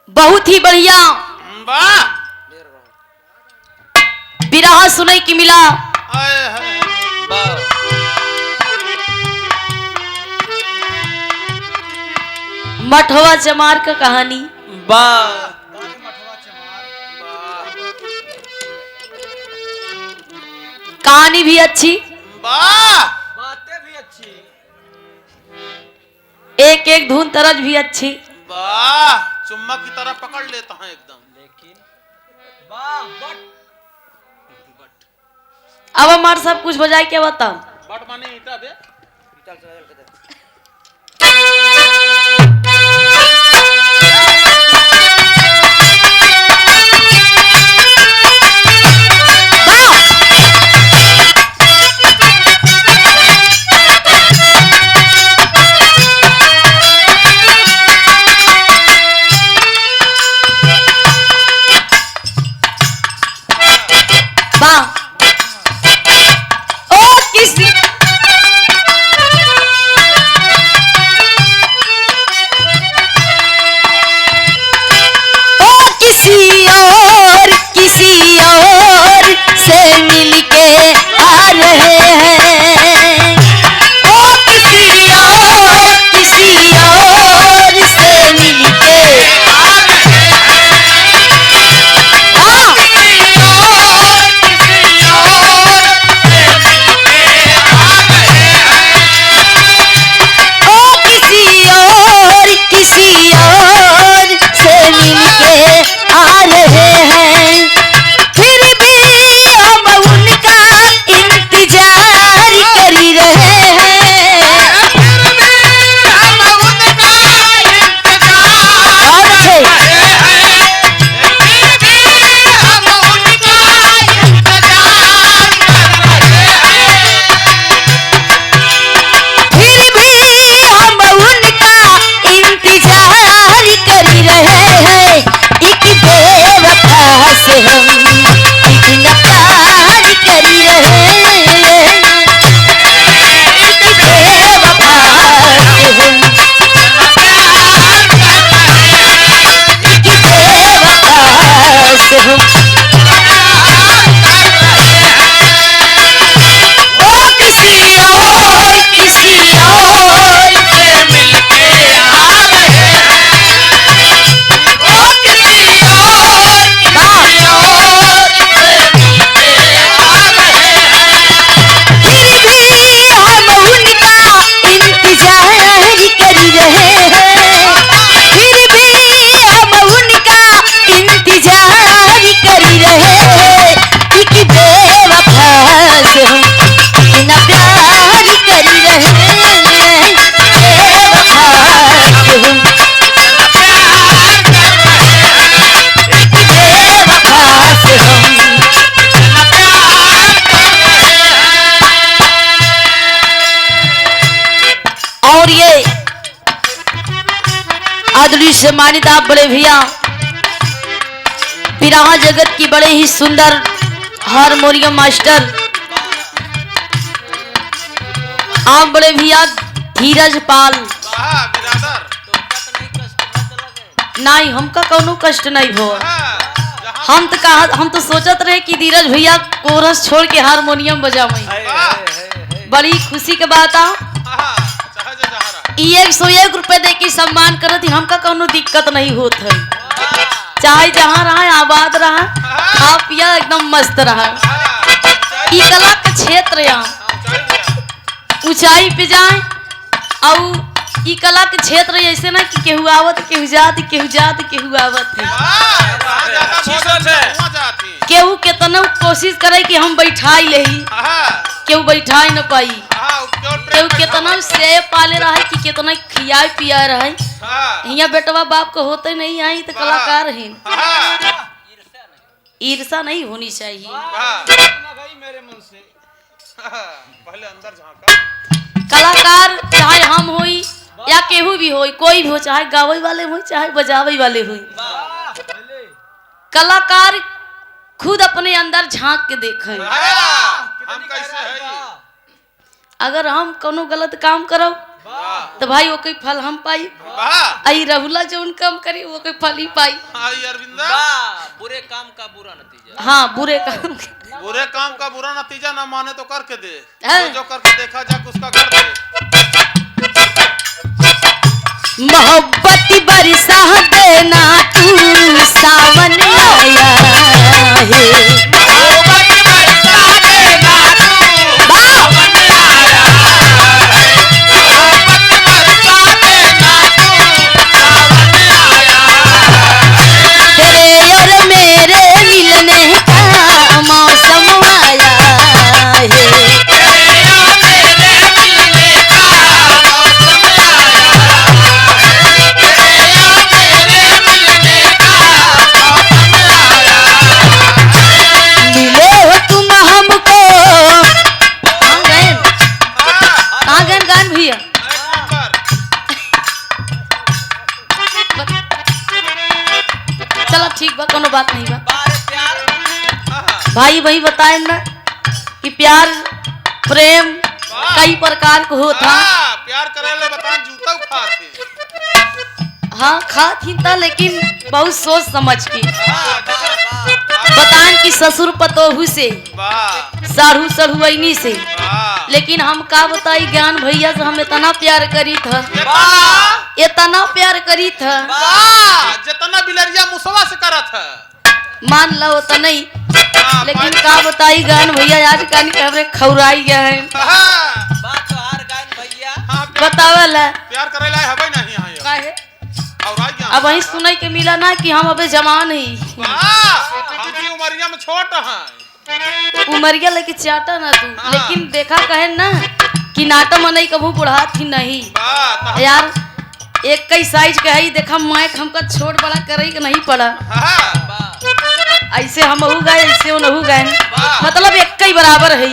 बहुत ही बढ़िया बिरहा सुने की मिला। मठवा चमार का कहानी कहानी भी अच्छी, बातें भी अच्छी, एक एक धुन तरज भी अच्छी। वाह, चुम्मा की तरह पकड़ लेता है एकदम। लेकिन वाह बट अब हमारे सब कुछ हो जाए क्या बताओ। बट माने ईटा बे। और ये आदरणीय सम्मानित आप बड़े भैया बिरहा जगत की बड़े ही सुंदर हारमोनियम मास्टर आप बड़े भैया धीरज पाल। नहीं हमका कोनो कष्ट नहीं हो। हम तो सोचत रहे कि धीरज भैया कोरस छोड़ के हारमोनियम बजावे। बड़ी खुशी के बात आ 101 रुपए दे के सम्मान करत हमका कोनो दिक्कत नहीं होत है। चाहे जहाँ रहा आबाद रहा खा पिया एकदम मस्त रहा। ई कला का क्षेत्र यहाँ ऊंचाई पे जाए और ई कला के क्षेत्र ऐसे ना कि केहू आवत केहू जात केहू आवत है। केहू केतना कोशिश करे कि हम बैठाई लेही केहू बैठाई न पाई। केहू केतना से पाले रहा कि केतना खियाए पियाए रहे। यहाँ बेटवा बाप को होते नहीं आई तो कलाकार है। ईर्षा नहीं होनी चाहिए। मेरे मन से पहले अंदर झांका। कलाकार चाहे हम होई या केहू भी होई कोई भी हो, चाहे गावे वाले होई चाहे बजावे वाले होई, कलाकार खुद अपने अंदर झांक के देखे। हम कैसे है? अगर हम कोनो गलत काम करब तो भाई वो कोई फल हम पाई वाह आई रहुला जो उन काम करी वो कोई फल ही पाई। आई अरविंदा बुरे काम का बुरा नतीजा। हाँ बुरे काम बुरे काम का बुरा नतीजा ना माने तो करके दे हाँ। जो करके देखा जाके उसका कर दे। मोहब्बत बरसा देना तू सावन आया है तेरे और मेरे मिलने का मौसम आया है। मिले हो तुम हमको कहाँ गए कहाँ गए गान भैया चलो ठीक बा कोनो बात नहीं बा बारे प्यार भाई वही बताए ना कि प्यार प्रेम कई प्रकार का होता। प्यार करेले बता जूता उठा के हाँ खा थी था लेकिन बहुत सोच समझ के बतान की ससुर पतोहू से वाह साढ़ू सढ़ुआनी से। वाह लेकिन हम का बताई ज्ञान भैया से हम इतना प्यार करी था इतना प्यार करी था जितना बिलरिया मुसवा से करा था मान लो तो नहीं लेकिन का बताई ज्ञान भैया आज कान कमरे खौराई गया है बात तो हार गायन भैया बतावला प्यार करेला हबे नहीं यहाँ काहे और आई गया अब वही सुनाई के मिला ना कि हम अबे जवान ही हम की उमरिया में छोट हैं उमरिया लेके चाटा ना तू लेकिन देखा कहे ना कि नाटा मनई कभू बुढ़ा थी नहीं वाह यार एक कई साइज के है देखा माइक हमका छोट बड़ा करे के नहीं पड़ा ऐसे हम गए ऐसे वो नहू गए मतलब एक कई बराबर है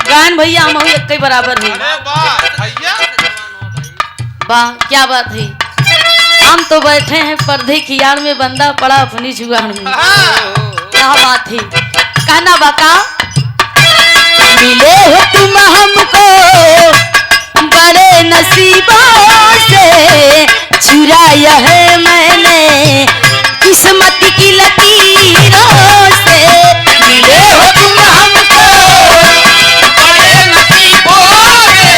गायन भैया हम एक कई बराबर है। अरे वाह भैया वाह क्या बात है हम तो बैठे हैं पर्दे की यार में बंदा पड़ा अपनी जुगाड़ में क्या बात है कहना बाका मिले हो तुम हमको बड़े नसीबों से चुराया है मैंने किस्मत की लकीरों से। मिले हो तुम हमको बड़े नसीबों से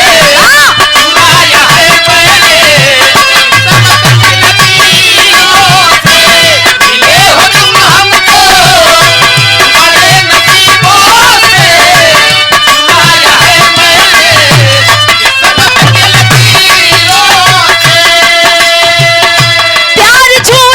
चुराया है मैंने किस्मत की लकीरों से। मिले हो तुम हमको बड़े नसीबों से चुराया है मैंने किस्मत की लकीरों से। प्यार झूठ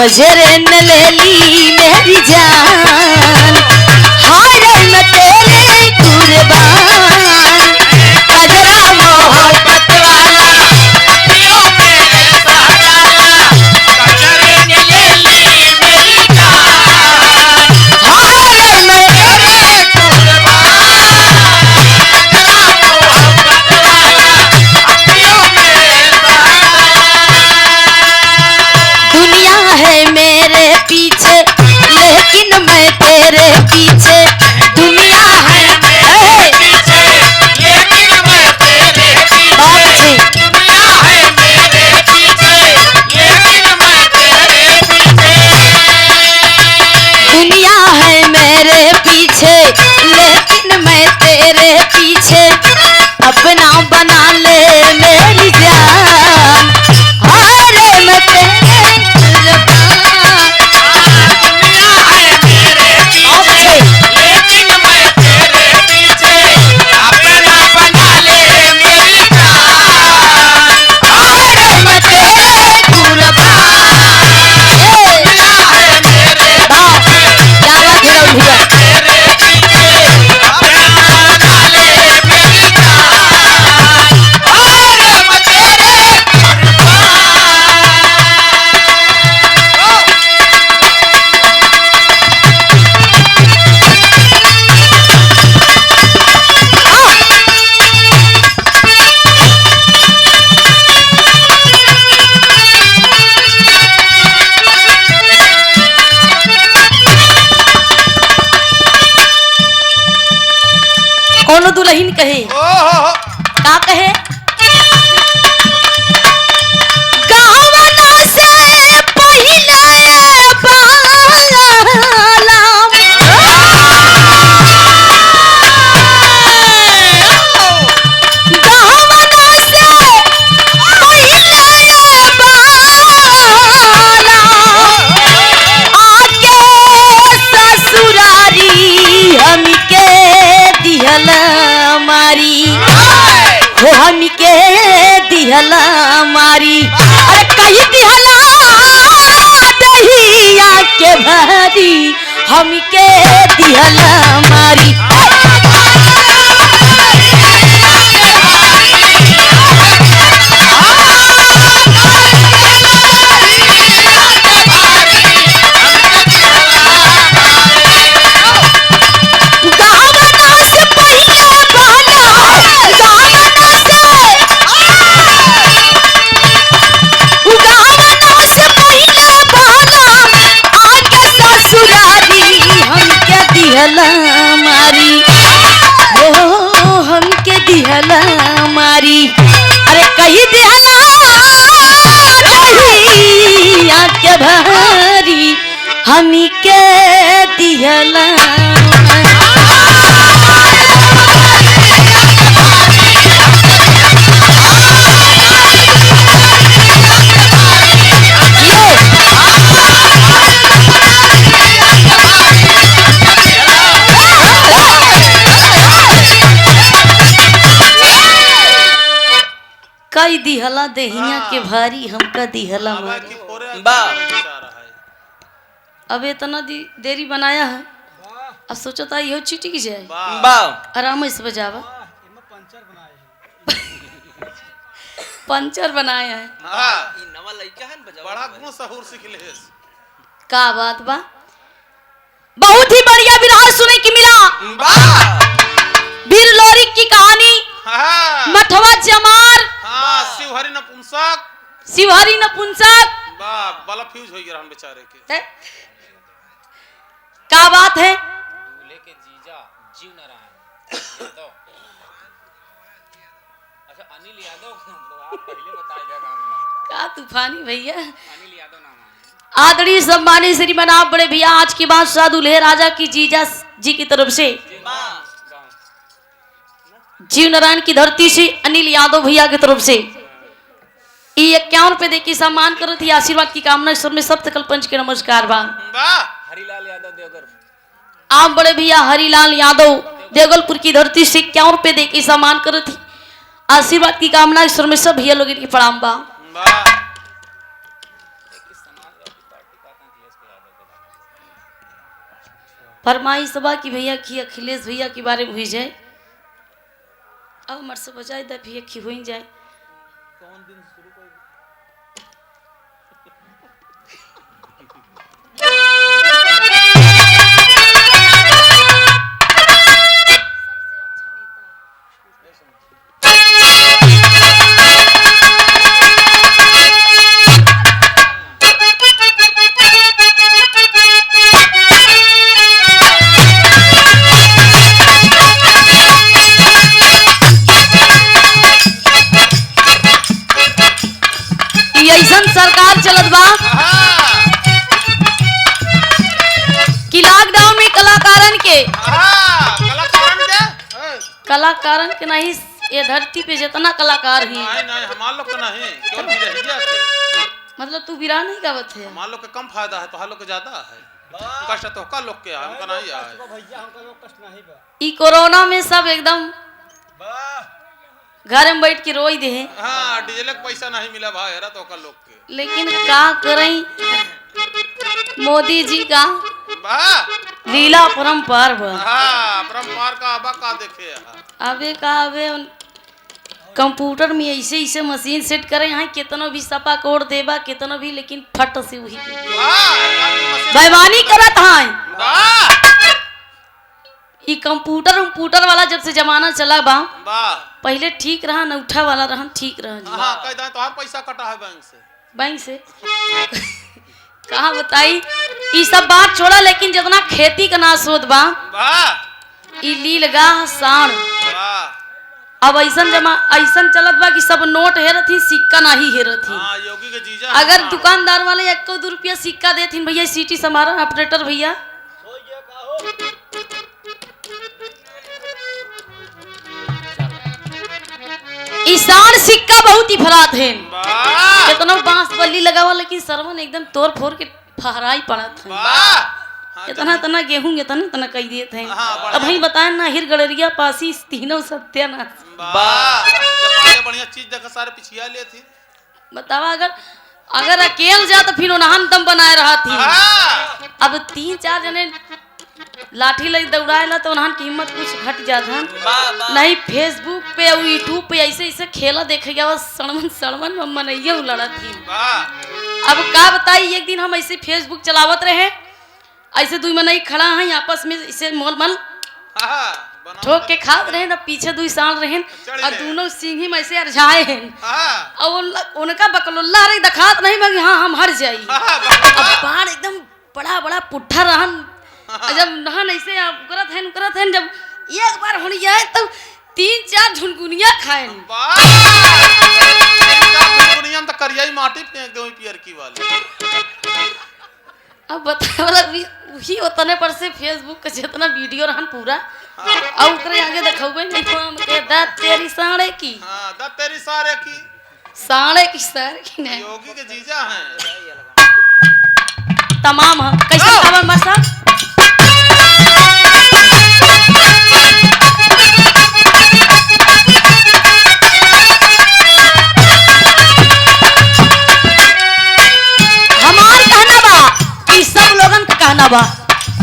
नजर न ले ली मेरी जान, हाय मैं तेरे कुर्बान, कजरा मोहब्बत वाला अखियों में सजाना, नजर न ले ली मेरी जान, हाय मैं तेरे कुर्बान, कजरा मोहब्बत वाला अखियों में सजाना। दुनिया है मेरे पीछे लेकिन मैं तेरे पीछे, दुनिया है मेरे पीछे लेकिन मैं तेरे पीछे, दुनिया है मेरे पीछे लेकिन मैं तेरे पीछे, दुनिया है मेरे पीछे लेकिन मैं तेरे पीछे, अपना बना ले मेरी जान, हाय मैं तेरे कुर्बान, दुनिया है मेरे पीछे लेकिन मैं तेरे पीछे, अपना बना ले मेरी जान, हाय मैं तेरे कुर्बान, दुनिया है मेरे पीछे क्या बात है भैया, तेरे पीछे अपना बना ले मेरी जान, हाय मैं तेरे कुर्बान। कौनो दुल्हन कहे, ओहो का कहे, गावना से पहिले बालाम, गावना से पहिले बालाम, आके ससुरारी हमके दिहल मारी, हो हमके दिहला मारी, अरे कही दिहला दहिया के भारी, हमके दिहला मारी, गावना से पहिले बहना, गावना से पहिले बहना, आके ससुरारी हमके दिहला मारी, हो हमके दिहला मारी, अरे कही दिहला दहिया के भारी, हमके दिहला कई दिहला दहिया के भारी, हमका दिहला अब मारी। की पोरे बा। बेचारा है। अब इतना देरी बनाया है, अब सोचा था यह चीटी की जाए, वाह वाह आराम से बजावा, पंचर बनाया है, हाँ ई नवा लइका है न बजावा बड़ा गुण सहूर सीख ले का बात बा, बहुत ही बढ़िया विरह सुने की मिला, वाह वीर लोरी की कहानी, हाँ मठवा जमार, हाँ शिवहरि नपुंसक शिवहरि नपुंसक, वाह बला फ्यूज हो गया हम बेचारे के का बात है, दूल्हे के जीजा जीव नारायण यादव। अच्छा अनिल यादव तो आप पहले बताइएगा गाँव में नाम। का तूफानी भैया, अनिल यादव नाम है। आदरणीय सम्मानित श्रीमान आप बड़े भैया, आज की बात शाह दूल्हे राजा की जीजा जी की तरफ से वाह जीव नारायण की धरती से अनिल यादव भैया की तरफ से 51 देखिए सम्मान करत ही आशीर्वाद की कामना ईश्वर में सप्त कल्पंच के नमस्कार बा। वाह हरिलाल यादव देवगर। आप बड़े भैया हरिलाल यादव देवगलपुर की धरती से 51 देखिए सम्मान करत ही आशीर्वाद की कामना ईश्वर में सब भैया लोग की प्रणाम बा। वाह फरमाइश बा कि भैया की अखिलेश भैया के बारे में हुई जाए। अब हमारे से बजाय द भैया की हो जाए। कौन दिन शुरू कर ऐसन सरकार चलत बा कि लॉकडाउन में कलाकारन के कलाकारन के नहीं, ये धरती पे जितना कलाकार ही नहीं नहीं हमार लोग का नहीं, केवल बिरहिया के। मतलब तू बिरा नहीं गावत है। हमार लोग के कम फायदा है, तोहार लोग के ज्यादा है। कष्ट तो का लोग के है, हमका नहीं है। ई कोरोना में सब एकदम घर में बैठ के रोई दे। हाँ, डीजल के पैसा नहीं मिला भाई, हेरा तो का लोग के। लेकिन का करें, मोदी जी का लीला परम्पार बा। हाँ, परम्पार का आबा का देखे अबे का अबे कंप्यूटर में ऐसे ऐसे मशीन सेट करे यहाँ कितना भी सपा कोड देबा कितना भी, लेकिन फट से वही बेईमानी करत हैं। ई कंप्यूटर वाला जब से जमाना चला बा, पहले ठीक रहा, नौठा वाला रहा ठीक रहा। हाँ, कह दे तोहार पैसा कटा है बैंक से कहाँ बताई ई सब बात छोड़ा। लेकिन जितना खेती का नाश होत बा, ई लीलगाह साण अब ऐसन चलत बा कि सब नोट हेरत ही, सिक्का नहीं हेरत ही। हाँ, योगी के जीजा अगर दुकानदार वाले 1-2 रुपया सिक्का देथिन, भैया सीटी समारा ऑपरेटर भैया ईशान सिक्का बहुत ही फरात है। कितना बांस बल्ली लगावा, लेकिन सरवन एकदम तोड़ फोड़ के फहराई पड़त है। इतना गेहूं इतना कही दिए थे। अब भाई बताए ना, हिर गड़रिया पासी तीनों सत्यानाश। बढ़िया चीज देखा सारे पिछिया ले थी। बतावा अगर अकेले जा तो फिर उन्हान दम बनाए रहा थी। अब 3-4 जने लाठी लग दौड़ाए ला तो उन्हान की हिम्मत कुछ घट जाता नहीं। फेसबुक पे और यूट्यूब पे ऐसे ऐसे खेला देखेगा, बस सड़मन मनैया लड़ा थी। अब का बताई, एक दिन हम ऐसे फेसबुक चलावत रहे, ऐसे 2 मनई खड़ा हैं आपस में, इसे मोल ठोक के खात रहे ना, पीछे 2 साल रहे और दोनों सिंही में ऐसे अरझाए हैं। और उनका बकलोल्ला रे दिखात नहीं मगर हाँ हम हर जाई। अब बाढ़ एकदम बड़ा पुट्ठा रहन। जब नहन ऐसे करत हैं, जब एक बार होनी जाए तो 3-4 झुनगुनिया खाए। तो करियाई माटी फेंक दो पियर की वाली। अब बताए वही उतने पर से फेसबुक का जितना वीडियो रहन पूरा और उतरे आगे दिखावे नहीं हम के दांत तेरी साड़े की। हां, दांत तेरी सारे की नहीं, योगी के जीजा हैं तमाम। हम कैसे खबर मसा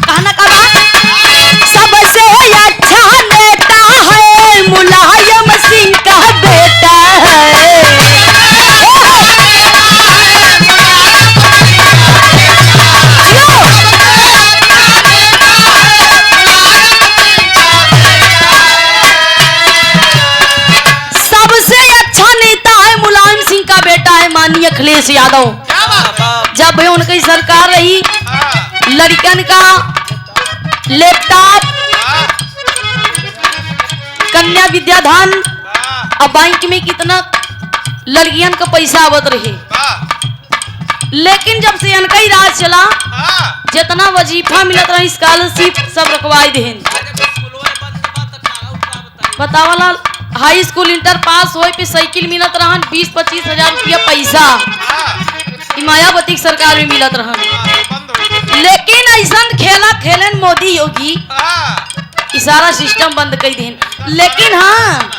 कहना का सबसे अच्छा नेता है मुलायम सिंह का बेटा है। सबसे अच्छा नेता है मुलायम सिंह का बेटा है माननीय अखिलेश यादव। जब भी उनकी सरकार रही, लड़कन का लैपटॉप, कन्या विद्याधन और बैंक में कितना लड़कियन का पैसा आवत रहे। लेकिन जब से इनका ही राज चला, जितना वजीफा मिलत रहा स्कॉलरशिप सब रखवाई देन। बतावला हाई स्कूल इंटर पास होए पे साइकिल मिलत रहा 20-25 हजार रुपया पैसा मायावती सरकार में मिलत रहा। लेकिन ऐसा खेला खेलन मोदी योगी सारा सिस्टम बंद कर देन। लेकिन हाँ,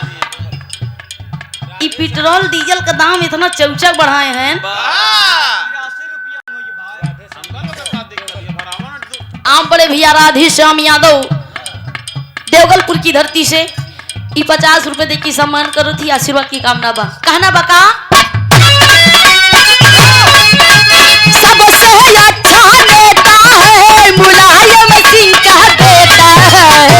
पेट्रोल डीजल का दाम इतना चौचक बढ़ाए हैं आम बड़े भैया राधे श्याम यादव देवगलपुर की धरती से 50 रुपए दे की सम्मान करो थी, आशीर्वाद की कामना बा। कहना बका सबसे अच्छा नेता है मुलायम सिंह का बेटा है।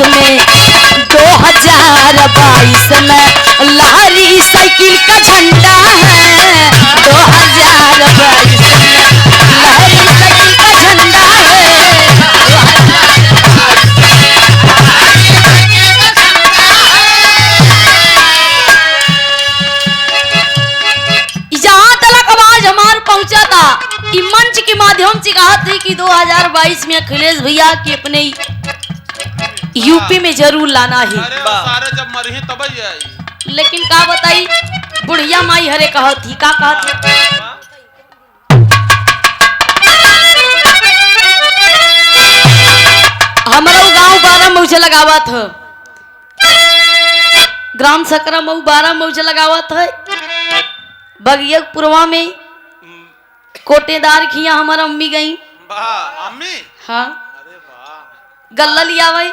में 2022 में लहरी साइकिल का झंडा है। 2022 में लहरी साइकिल का झंडा है। जहाँ तक आवाज हमार पहुंचा था कि मंच के माध्यम से कहा थे कि 2022 में अखिलेश भैया के अपने यूपी में जरूर लाना है। अरे वो सारे जब मरही तब ही आई। लेकिन का बताई बुढ़िया माई हरे कहा थी का कहा थी हमारा गांव 12 मौजे लगावा था, ग्राम सकरा मऊ 12 मौजे लगावा था। बगियापुरवा में कोटेदार खिया हमारा अम्मी गई। अम्मी हाँ अरे वाह गल्ला लिया भाई,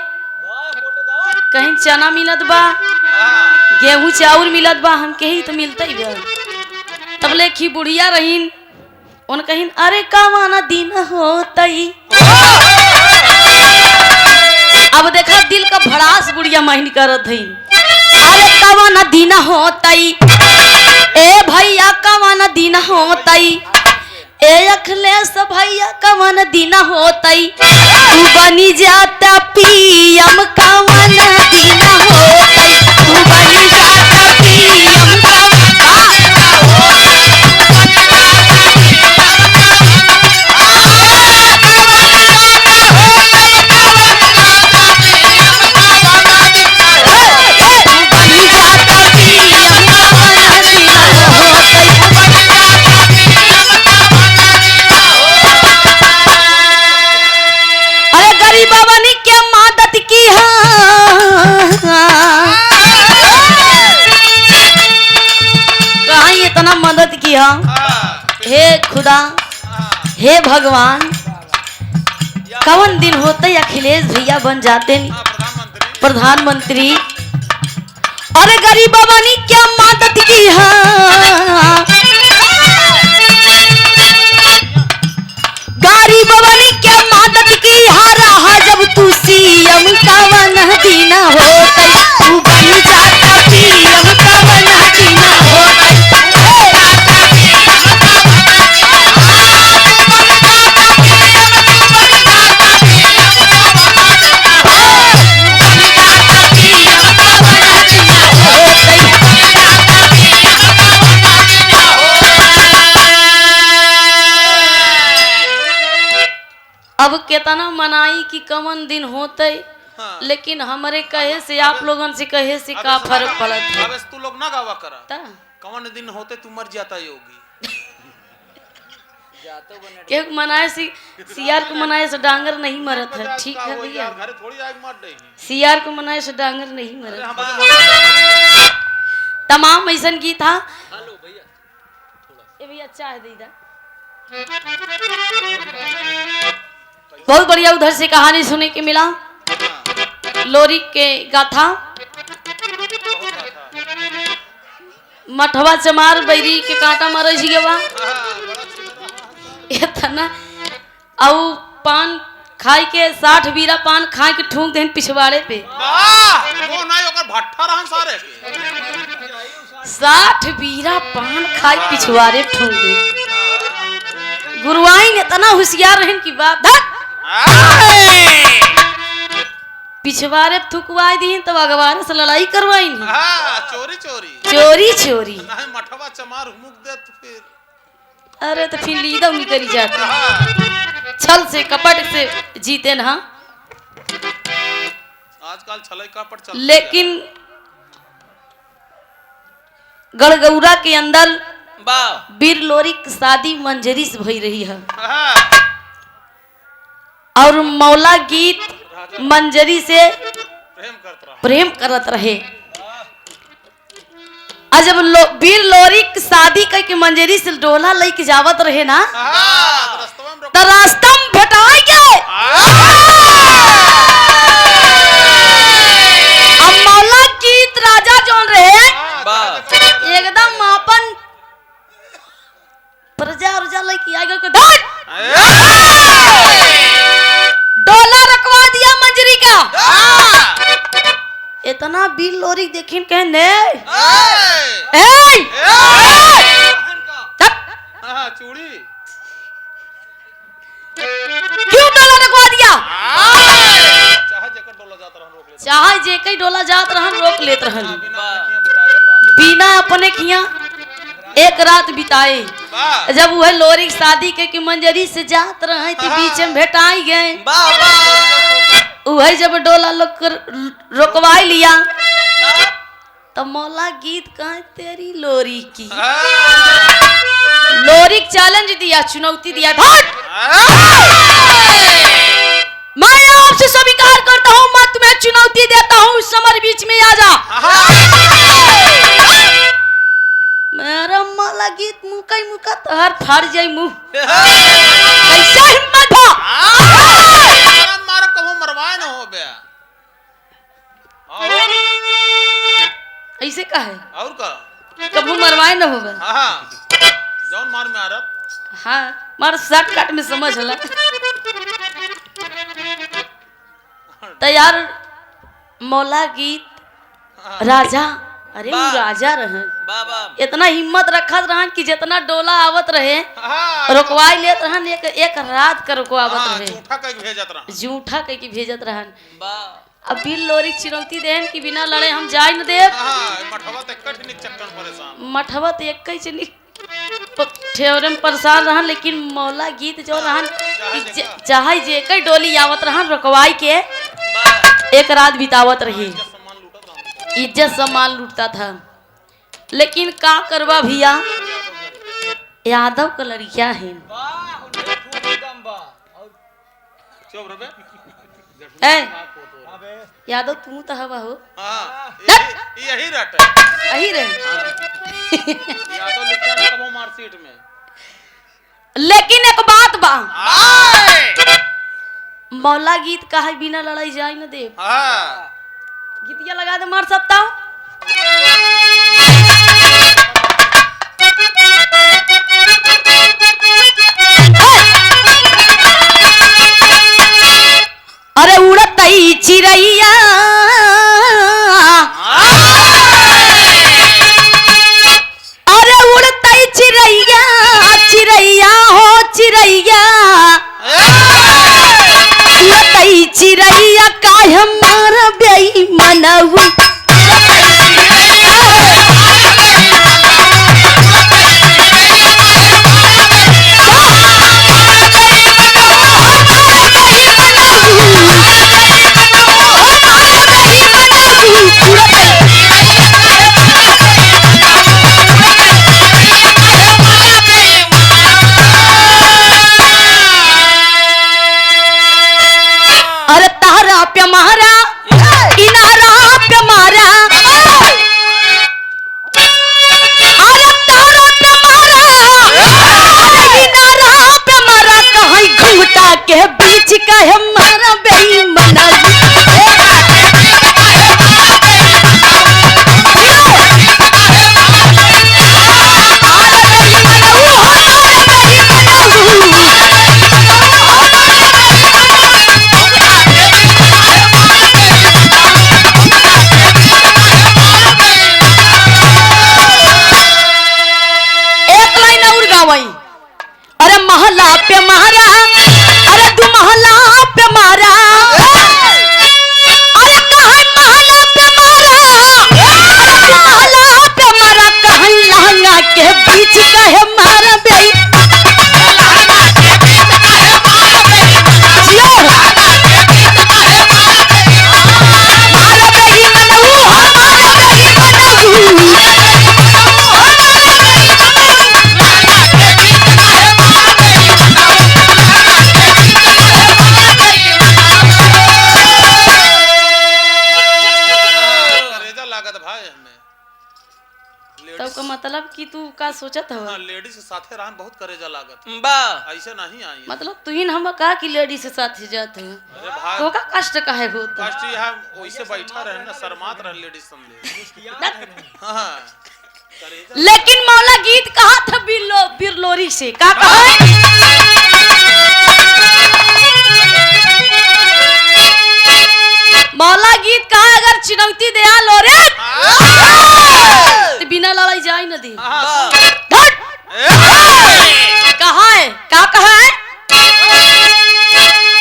कहीं चना मिलत बा, गेहूं चाउर मिलत बा, हमके ही तो मिलता ही बा। तब लेखी बुढ़िया रहीन उन कहीं अरे कावाना दिन होतई। अब देखा दिल का भड़ास बुढ़िया माहिन करत हई। अरे कावाना दिन होतई ए भैया कावाना दिन होतई ए अखिलेश भैया कवन दिन होतई। तू बनी जाता पीएम कवन दिन होतई। तू बनी जाता पीएम मदद किया। हे खुदा हे भगवान कौन दिन होते अखिलेश भैया बन जाते प्रधानमंत्री। अरे गरीब बाबा ने क्या मदद की गरीब बाबा ने क्या मदद की रहा जब तू सीएम कवन दिन होते। तू बन जाता पीएम कवन दिन होते। अब कितना मनाई कि कवन दिन होते। हाँ। लेकिन हमारे कहे से आप लोगों से कहे से का फर्क पड़त है। अब तू लोग ना गावा करा कवन दिन होते तू मर जाता योगी। के मनाए सियार को मनाए से डांगर नहीं मरत है। ठीक है भैया सियार को मनाए से डांगर नहीं मरत। तमाम ऐसा की था ये भी अच्छा है दीदा। बहुत बढ़िया उधर से कहानी सुने के मिला लोरी के गाथा। मठवा चमार बैरी के कांटा मारे छिएवा इतना औ पान खाई के 60 बीरा पान खाई के ठूक देन पिछवाड़े पे। वो नहीं ओकर भट्ठा रहन सारे के 60 बीरा पान खाई पिछवाड़े ठूक दे। गुरुआइन इतना होशियार रहन की बात पिछवाड़े थुकवाई दी तब अगवारे से लड़ाई करवाई चोरी चोरी चोरी चोरी नहीं मठवा चमार मुक दे तो फिर अरे तो फिर लीदा नहीं करी जाती छल से कपट से जीते ना। आजकल छल कपट चल लेकिन गड़गौरा के अंदर वाह वीर लोरी की शादी मंजरी से भई रही है हाँ, और मौला गीत मंजरी से प्रेम करत रहा। रहे। आज जब वीर लोरी की शादी कई के मंजरी से डोला लई के जावत रहे ना, हाँ, तो रास्तवा में रोक- तो रास्ता में भेटाई गए। अब मौला गीत राजा जोन रहे वाह एकदम अपन प्रजा उर्जा लेके आ गए धर डोला रखवा दिया मंजरी का। इतना बिल लोरी देखिन कहे ने हाँ, चूड़ी क्यों डोला रखवा दिया? चाहे जेकर डोला जाता रहन रोक लेता चाहे जे कई डोला जात रहन रोक लेत रहन, बिना अपने खियां बिताए रात। बिना अपने खिया एक रात बिताए। वाह जब वह लोरी की शादी के मंजरी से जात रहे तो बीच में भेटाई गए। वाह वही जब डोला लोग रोकवाई लिया तो मौला गीत कहे तेरी लोरी की। लोरी को चैलेंज दिया, चुनौती दिया, मैं आपसे स्वीकार करता हूँ, मैं तुम्हें चुनौती देता हूँ, समर बीच में आ जा। मेरा मौला गीत मुका मुका तहर फाड़ जाई मुंह। कैसा हिम्मत था? मार कहो मरवाए न हो बे। ऐसे का है और का कबू मरवाए न होगा। हाँ, जौन मार में आ रहा हाँ मार शॉर्टकट में समझ ला तैयार। मौला गीत राजा, अरे वो राजा रहे, वाह इतना हिम्मत रखत रहन कि जितना डोला आवत रहे हाँ, रोकवाई लेत रहन। एक रात का रोकवावत हाँ, रहे, झूठा कह के भेजत रहा। जूठा कह के भेजत रहन। वाह अब बिल लोरी चुनौती देन कि बिना लड़े हम जाए न देव। हाँ, मठवा तक कठ निक चक्कर परेशान। मठवत एक कई चली ठेवरे में परेशान रहन, लेकिन मौला गीत जो रहन कि चाहे जे कई डोली आवत रहन रोकवाई के वाह एक रात बितावत रही। जब सम्मान लूटत रहा। इज्जत सम्मान लूटता था, लेकिन का करवा भैया, यादव का लड़किया है। चुप रहे बे। ए, यादव तू तो हवा हो हाँ, यही रट है। यही रहे। यादव लिखा ना कबो मार्कशीट में। लेकिन एक बात बा, आए! मौला गीत का है बिना लड़ाई जाए न दे। हाँ, गीतिया लगा दे मार सकता हूँ। अरे उड़तई चिड़ैया अरे उड़तई चिड़ैया चिड़ैया हो चिड़ैया उड़तई चिड़ैया काहे मार बेई मनऊ अरे तारा पे मारा किनारा पे मारा अरे तारा पे मारा अरे किनारा पे मारा कहीं घूमता के बीच कहे मारा बेईमाना कि तू का सोचत हो? हाँ, लेडीज के साथे रहन बहुत करेजा लागत बा ऐसे नहीं आई मतलब तू ही हम का कि लेडी से साथ ही जात हो? अरे भाई तो का कष्ट काहे होता? कष्ट यह वैसे बैठा रहे ना शर्मात रहे लेडीज समझे हाँ करेजा लेकिन मौला गीत कहा था बिरलोरी से का कहा? मौला गीत कहा अगर चुनौती दया लो रे तो बिना लड़ाई जाए न दी। हाँ, कहा है का कहा है?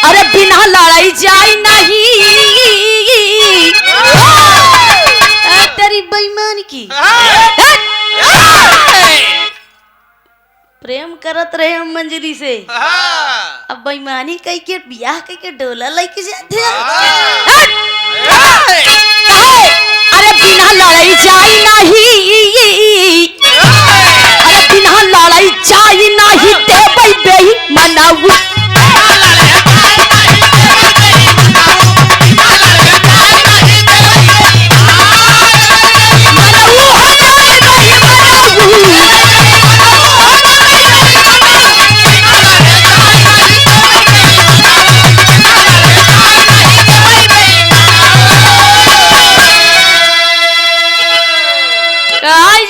अरे बिना लड़ाई जाए नहीं तेरी बेईमान की प्रेम करत रहे हम मंजरी से हाँ, अब बेईमानी कई के बियाह कई के डोला लेके जाते हैं। अरे बिना लड़ाई जाए नहीं अरे बिना लड़ाई जाए नहीं देबै बेही मनाऊ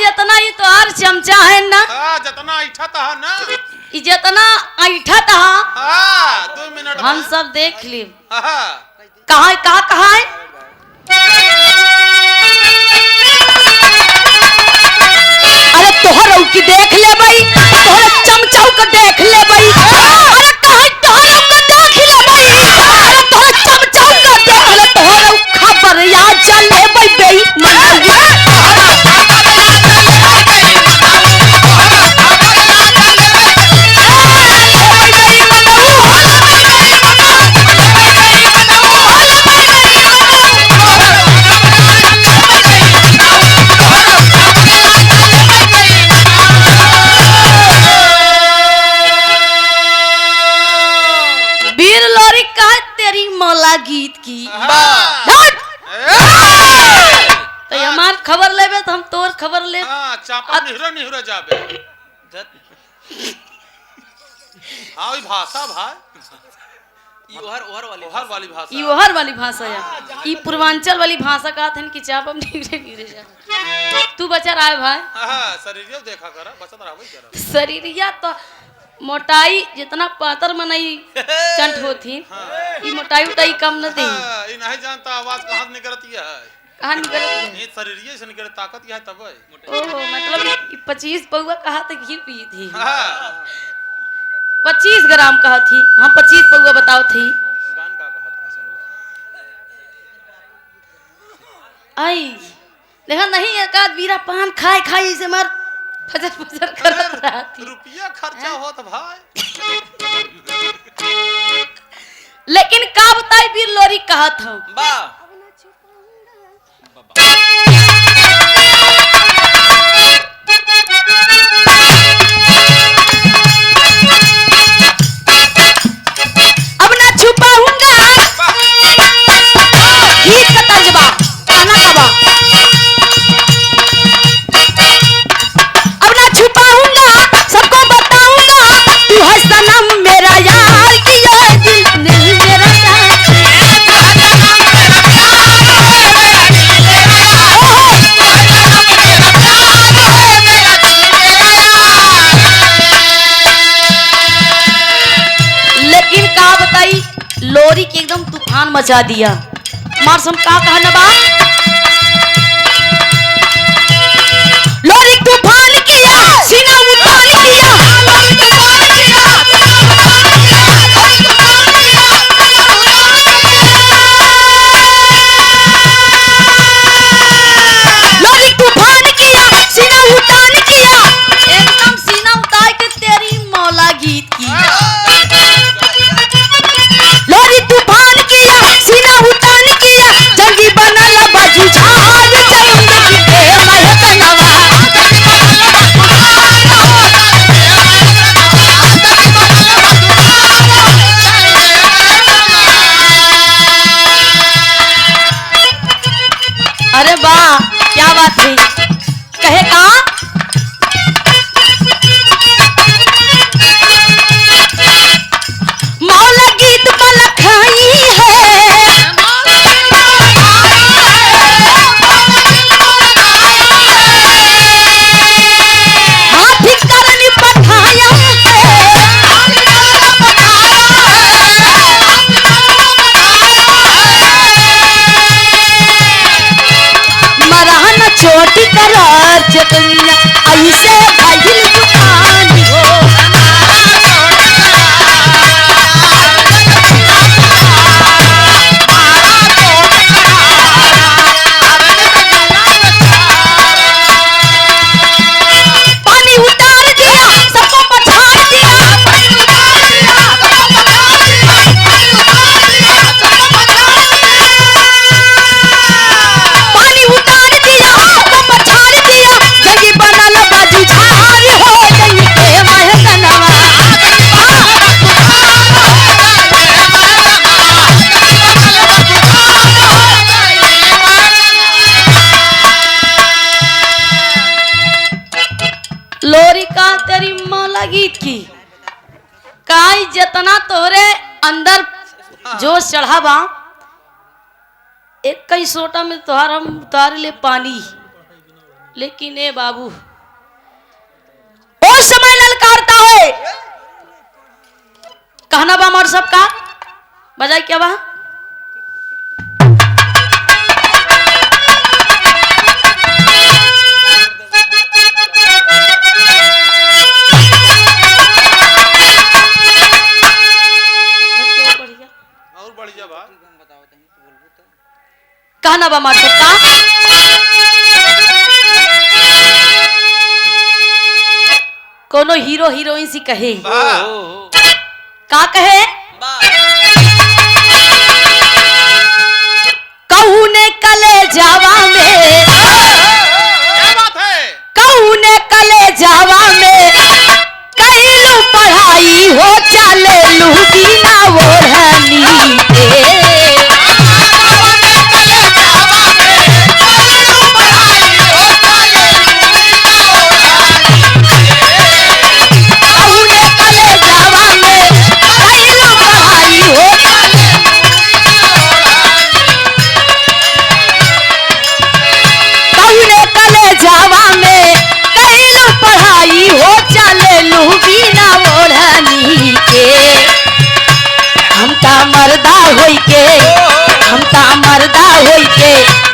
जितना ही तो हर चमचा है ना हाँ, जितना ऐठा था ना जितना ऐठा था हाँ 2 मिनट हम सब देख ली। हाँ कहा है? अरे तोहर की देख ले भाई तोहर चमचाऊ को देख ले भाई अरे कहा तोहर को देख ले भाई अरे तोहर चमचाऊ को देख ले तोहर खबर या चल ले भाई बेई गीत की तो हमार खबर लेबे तो हम तोर खबर ले चापा निहरा जाबे हाँ वही भाषा भाई ओहर वाली भाषा ई ओहर वाली भाषा है ई पूर्वांचल वाली भाषा का थन कि चापम निहरे जा तू बचा रहा है भाई हां शरीरिया देखा करा बचत रहबे करा शरीरिया तो मोटाई जितना पातर मनई चंट होती ई मोटाई उटाई कम न थी ई नहीं जानता आवाज कहां से निकलती है कहां निकलती ये शरीरिया से निकले ताकत है तब ओह मतलब 25 पौवा कहा तक घी पी थी हां 25 ग्राम कहा थी हाँ 25 पौवा बताओ थी गान का कहा था सुन ले आई देखा नहीं एकाध बीरा पान खाए खाए से मर फजर फजर करत रहा थी रुपया खर्चा होत भाई लेकिन का बताई बीर लोरी कहा था बा अब ना छुपाऊंगा गीत का तर्जबा गाना का बा अब ना छुपाऊंगा सबको बताऊंगा तू है सनम मेरा यार की ये दिल नहीं मेरा लेकिन का बताई लोरी की एकदम तूफान मचा दिया मारसम का कहा नबा लोरी तूफान किया सीना उतान किया लोरी तूफान किया सीना उतान किया एकदम सीना उतार के तेरी मौला गीत की लोरी तूफान किया सीना उतान किया जंगी बनल जितना तोहरे अंदर जोश चढ़ा बा, एक कई सोटा में तोहार हम उतार ले पानी, लेकिन ए बाबू उस समय ललकारता है। कहना बा हमार सबका बजाय क्या बा? और बढ़ जा बा। कहना बा हमार सबका कोनो हीरो हीरोइन सी कहे, का कहे? कहू ने कले जावा में, क्या बात है? कहू ने कले जावा में कहिलू पढ़ाई हो चले लू बिना ओढ़नी के।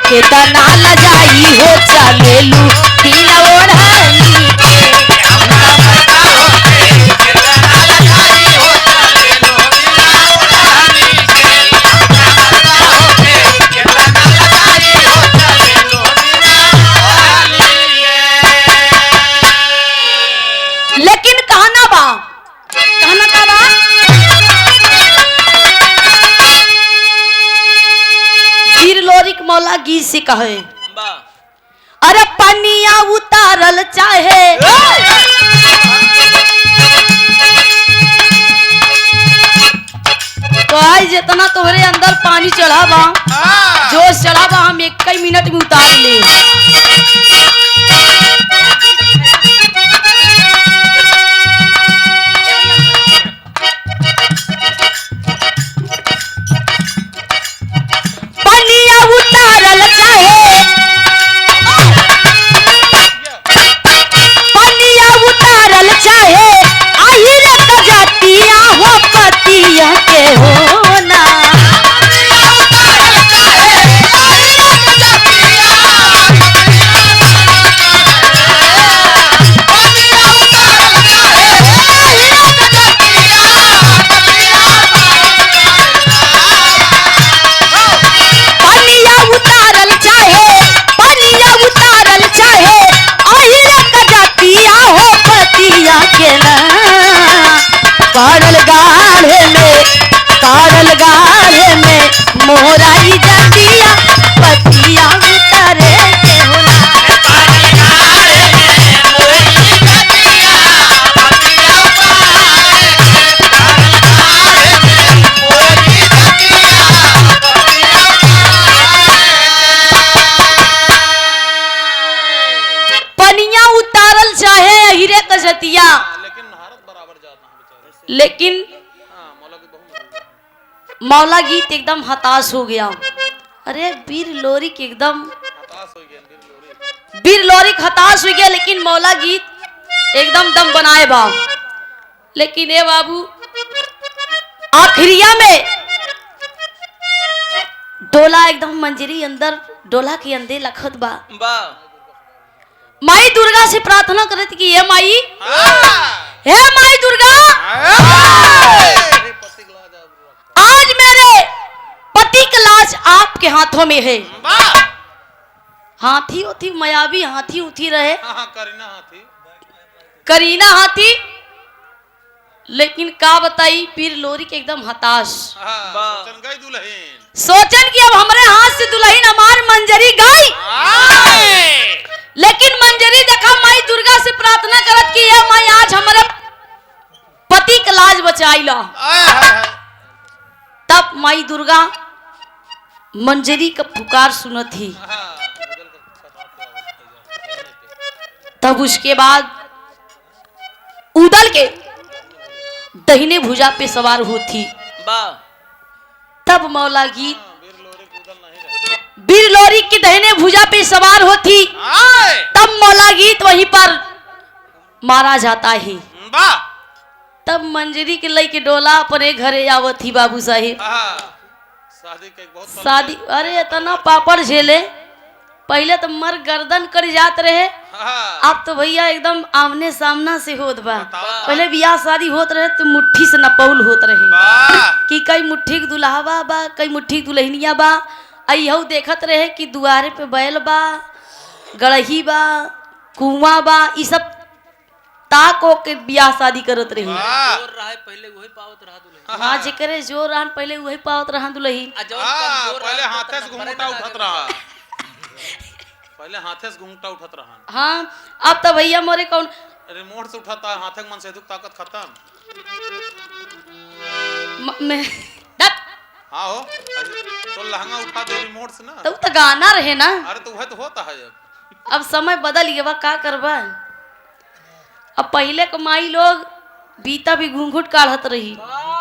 केतना लजाई हो चलेलू बिना ओढ़नी के। लेकिन कहना बा, कहना का बा? वीर लोरिक मौला गीत से कहे, अरे पनिया उतारल चाहे तो आज जितना तोहरे अंदर पानी चढ़ा बा, जोश चढ़ा बा, हम एक कई मिनट में उतार ले। पनिया उतारल चाहे, पनिया उतारल चाहे, आहिर कजतिया हो पतिया के होना। काढ़ल गाढ़े में मोराई जतिया पतिया उतरे के होला। पनिया उतारल चाहे अहिरे कजतिया, लेकिन भारत बराबर जाता है। लेकिन मौला गीत एकदम हताश हो गया। अरे वीर लोरिक एकदम हताश हो गया, वीर लोरिक हताश हो गया, लेकिन मौला गीत एकदम दम बनाए बा। लेकिन ए बाबू आखिरिया में डोला एकदम मंजरी अंदर डोला के अंदर लखत बा। माई दुर्गा से प्रार्थना करत कि हे माई, हे माई दुर्गा, आज मेरे पति का लाज आपके हाथों में है। हाथी उथी मायावी हाथी उठी रहे, करीना हाथी, लेकिन का बताई पीर लोरी के एकदम हताश। सोचन कि अब हमारे हाथ से दुल्हन हमार मंजरी गई, लेकिन मंजरी देखा माई दुर्गा से प्रार्थना करत कि ये माई आज हमारे पति का लाज बचाई ला। तब माई दुर्गा मंजरी का पुकार सुनत ही। तब उसके बाद उदल के दहिने भुजा पे सवार होती। वाह तब मौला गीत वीर लोरी कूदल नहीं रहे। बीर लोरी की दहिने भुजा पे सवार होती। आए तब मौला गीत वहीं पर मारा जाता है। वाह तब मंजरी के लई के डोला अपने घरे आवत ही बाबू साहिब। शादी के बहुत साल शादी अरे इतना पापड़ झेले। पहले तो मर गर्दन कर जात रहे, हाँ, अब तो भैया एकदम आमने सामना से होत बा। बताओ। पहले बियाह शादी होत रहे तो मुट्ठी से नपौल होत रहे वाह कि कई मुट्ठी के दुल्हावा बा, कई मुट्ठी के दुल्हनिया बा। अयहू देखत रहे कि दुआरे पे बैल बा, गड़ही बा, कुआं बा, ई सब ताक हो के बियाह शादी करत रही। वाह जोर रहा है पहले वही पावत रहा दुल्हन। हाँ जेकरे जोर रहन पहले वही पावत रहा दुल्ही। आ जौन हाँ, कमजोर पहले रहा हाथे से तो घूंघटा नंबरे उठत ना रहा। पहले हाथे से घूंघटा उठत रहा। हाँ अब तो भैया मोरे कौन रिमोट से उठाता है, हाथे के मन से दुख ताकत खत्म। मैं दत हाँ हो तो लहंगा उठा दे रिमोट से ना। तो गाना रहे ना। अरे तो वह तो होता है अब समय बदल गया बा, का करबा। अब पहले के माई लोग बीता भी घूंघट काढ़त रही,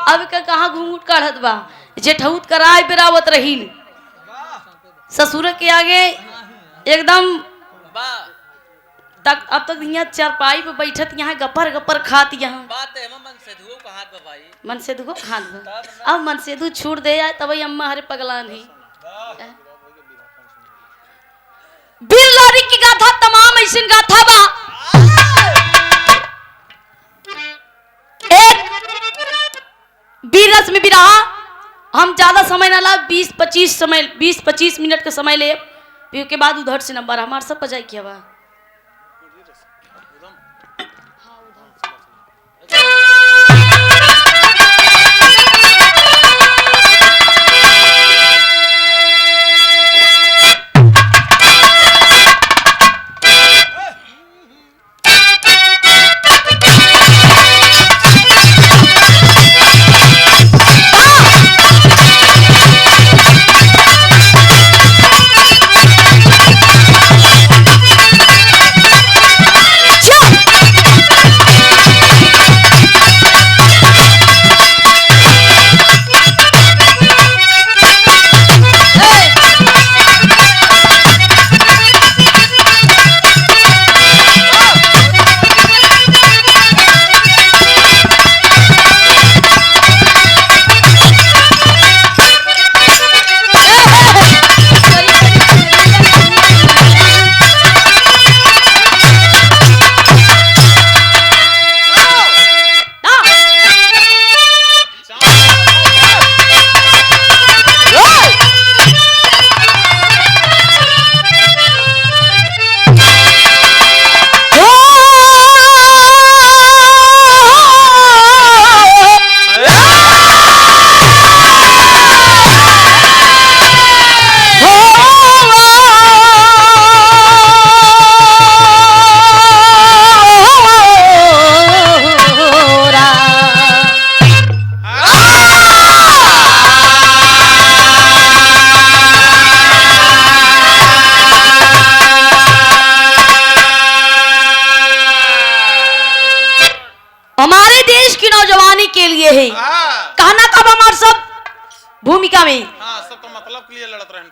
अब का कहाँ घूंघट काढ़त बा। जेठौत कराय बेरावत रही, ससुर के आगे एकदम वाह तक। अब तक यहाँ चारपाई पे बैठत, यहाँ गपर गपर खात, यहाँ बात है मन से धुओ का हाथ बबाई। मन से दुखो खात बा। अब मन से दू छूट दे जाए तब अम्मा हरे पगलान ही। बीर लोरी की गाथा तमाम ऐसी गाथा बा। एक बीर रस में भी रहा। हम ज्यादा समय ना ला, 20-25 मिनट का समय ले, फिर के बाद उधर से नंबर हमारे सब बजाई किया बा। के लिए है। कहना कब हमारे सब भूमिका में हाँ, सब तो मतलब के लिए लड़त रहे।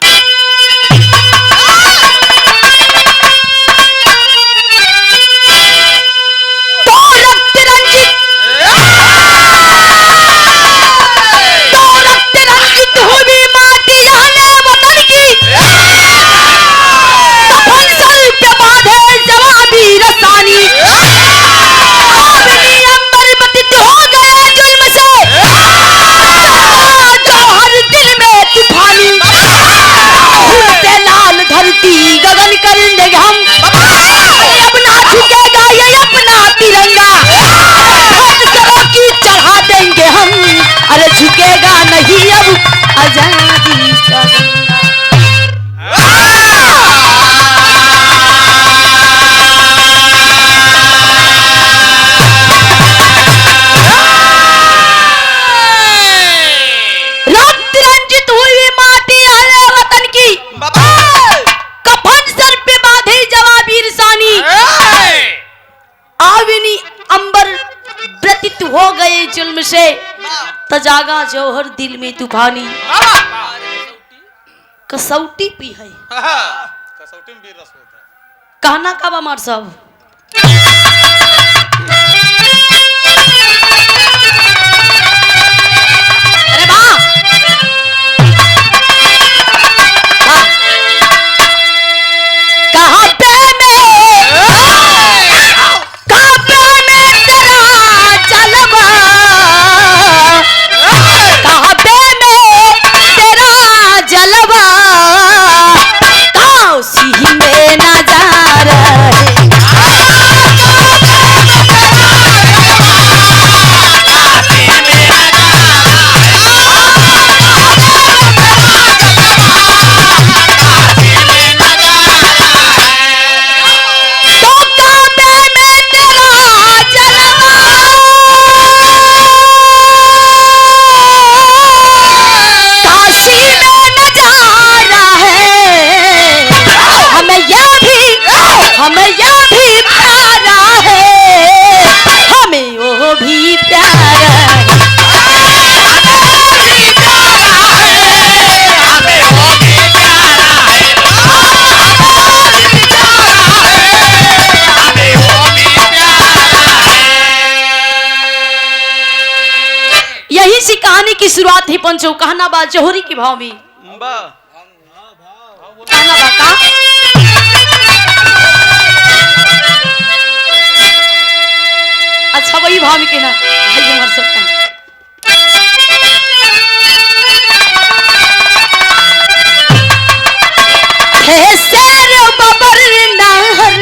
त जागा जौहर दिल में तूफानी कसौटी पी है कसौटी में भी रस होता है। कहना का बा मार सब अरे बा कहाँ पे की शुरुआत ही पंचो कहना बा जोहरी की भाव में कहना बा का अच्छा वही भाव में कहना भाई हमार सब का हे शेर बबर नाहर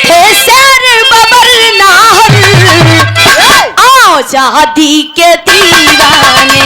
हे शेर बबर नाहर आजादी के दीवाने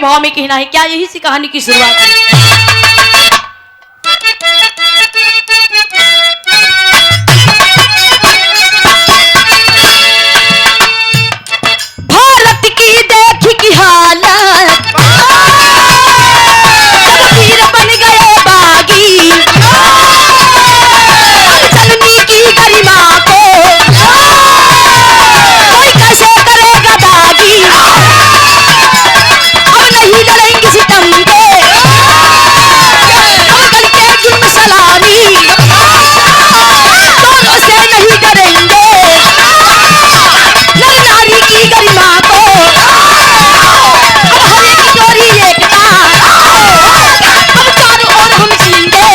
भाव में कहना है क्या यही सी कहानी की शुरुआत है। भारत की देख की हालत वीर बन गए बागी जननी की गरिमा को कोई कैसे करेगा दागी नहीं डरेंगे सितम के पागल के जुल्म सलामी दोनों से नहीं डरेंगे नारी की गरिमा को अब हमें की जोड़ी एकता अब चारों ओर हम जींगे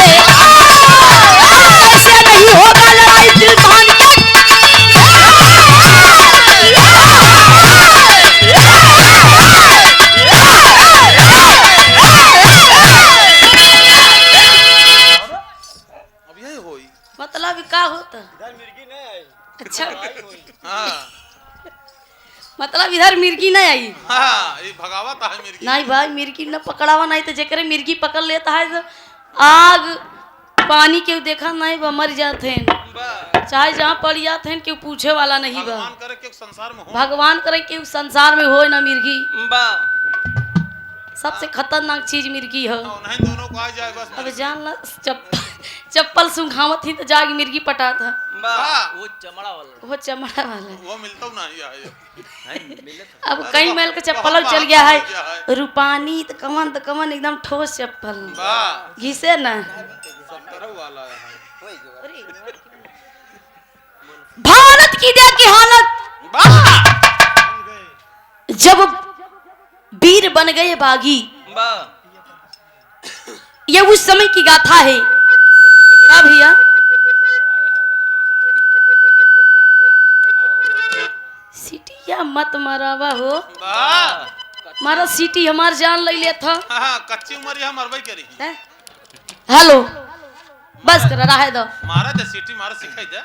ऐसे नहीं होगा लड़ाई दिल बांध के मतलब क्या होता मिर्गी नहीं आई। अच्छा हाँ मतलब इधर मिर्गी नहीं आई हाँ ये भगावत है मिर्गी नहीं भाई मिर्गी न पकड़ावा नहीं तो जेकरे मिर्गी पकड़ लेता है तो आग पानी के देखा नहीं बा मर जाते हैं चाहे जहाँ पड़ जाते हैं क्यों पूछे वाला नहीं बा भगवान करे कि संसार में हो भगवान करे कि संसार में हो ना मिर्गी सबसे खतरनाक चीज मिर्गी है नहीं दोनों को आ जाए बस अब जान ला चप्पल सुंघावत ही तो जाग मिर्गी पटाता वो चमड़ा वाला वो चमड़ा वाला वो मिलता नहीं है अब कई मैल का चप्पल चल गया है रूपानी तो कमन एकदम ठोस चप्पल घिसे ना वाला भारत की देखी हालत जब वीर बन गए बागी ये उस समय की गाथा है क्या भैया मत मरावा हो, वाह मारा सीटी हमार जान ले ले था। हाँ कच्ची उम्र यह मरबई करी हेलो बस कर रहा है दो, मारा दे सीटी मारा सिखाई दे।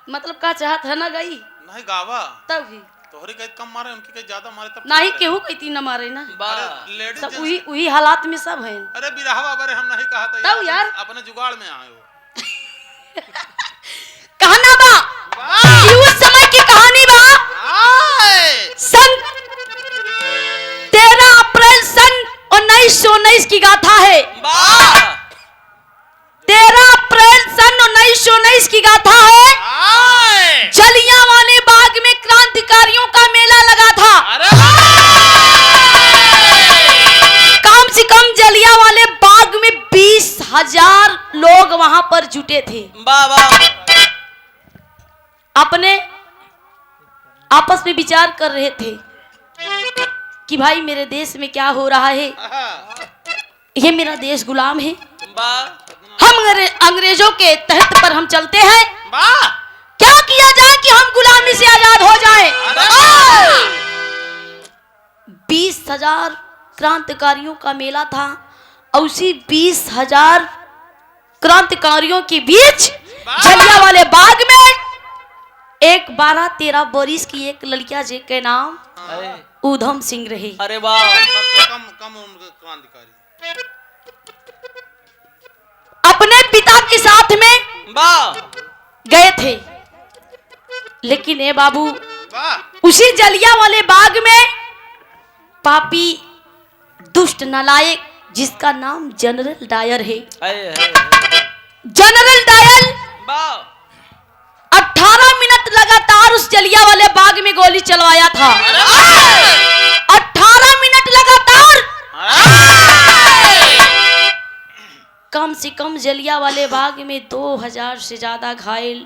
मतलब का चाहत है ना गई नहीं गावा तब भी तोहरी कहीं कम मारे उनकी कहीं ज्यादा मारे तब नहीं केहू कहती न मारे ना, अरे लेडीज सब वही वही हालात में सब है। अरे बिरहवा बारे हम नहीं कहा था तब यार अपने जुगाड़ में आए हो। कहना बा कि उस समय की कहानी बा सन 13 अप्रैल सन 1919 की गाथा है। 13 अप्रैल सन 1919 की गाथा है। जलियांवाले बाग में क्रांतिकारियों का मेला लगा था। कम से कम जलियांवाले बाग में 20,000 लोग वहां पर जुटे थे। अपने आपस में विचार कर रहे थे कि भाई मेरे देश में क्या हो रहा है, ये मेरा देश गुलाम है, हम अंग्रेजों के तहत पर हम चलते हैं, क्या किया जाए कि हम गुलामी से आजाद हो जाएं। 20,000 क्रांतिकारियों का मेला था और उसी 20,000 क्रांतिकारियों के बीच जलियांवाले बाग में एक 12-13 बरिस की एक लड़किया जे के नाम ऊधम सिंह रहे। अरे वाह कम उम्र क्रांतिकारी अपने पिता के साथ में गए थे, लेकिन ए बाबू उसी जलियांवाले बाग में पापी दुष्ट नालायक जिसका नाम जनरल डायर है, जनरल डायर 18 मिनट लगातार उस जलियांवाले बाग में गोली चलवाया था। 18 मिनट लगातार कम से कम जलियांवाले बाग में 2000 से ज्यादा घायल,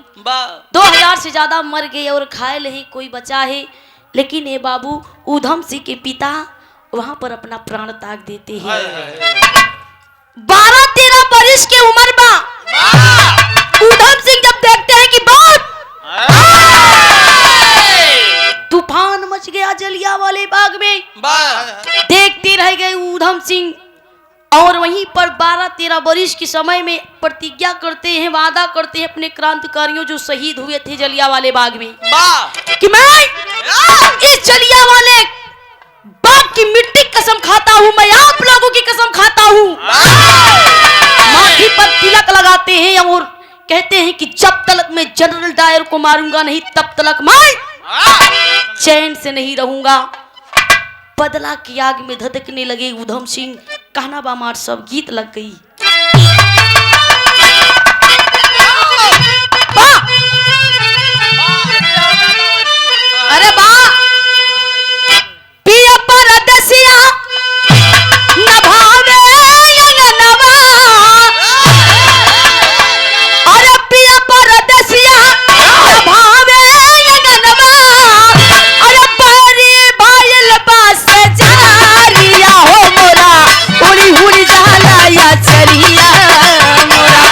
2000 से ज्यादा मर गए और घायल है कोई बचा है। लेकिन ये बाबू ऊधम सिंह के पिता वहां पर अपना प्राण त्याग देते हैं। 12-13 बरिस के उम्र में ऊधम सिंह जब देखते हैं कि बाप तूफान मच गया जलियांवाले बाग में, देखते रह गए ऊधम सिंह और वहीं पर 12-13 बरिस के समय में प्रतिज्ञा करते हैं, वादा करते हैं अपने क्रांतिकारियों जो शहीद हुए थे जलियांवाले बाग में कि मैं इस जलियांवाले बाग की मिट्टी कसम खाता हूं, मैं आप लोगों की कसम खाता हूं। माथे पर तिलक लगाते हैं और कहते हैं कि जब तक मैं जनरल डायर को मारूंगा नहीं तब तक मैं चैन से नहीं रहूंगा। बदला की आग में धधकने लगे ऊधम सिंह, कहना बा मार सब गीत लग गई। अरे बा पिया परदेसिया न भावे नवा, अरे पिया परदेसिया न भावे नवा, अरे बहरी बायल बास जारिया हो मोरा उड़ी उड़ी जाला या चलिया मोरा।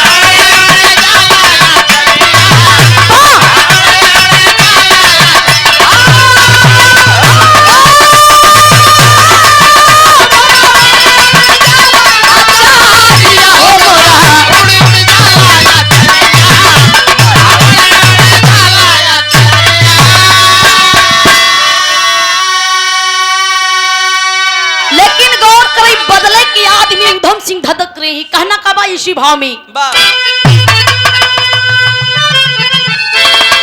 लेकिन गौर करें बदले के आदमी ऊधम सिंह धधक रहे हैं, कहना का बा इसी भाव में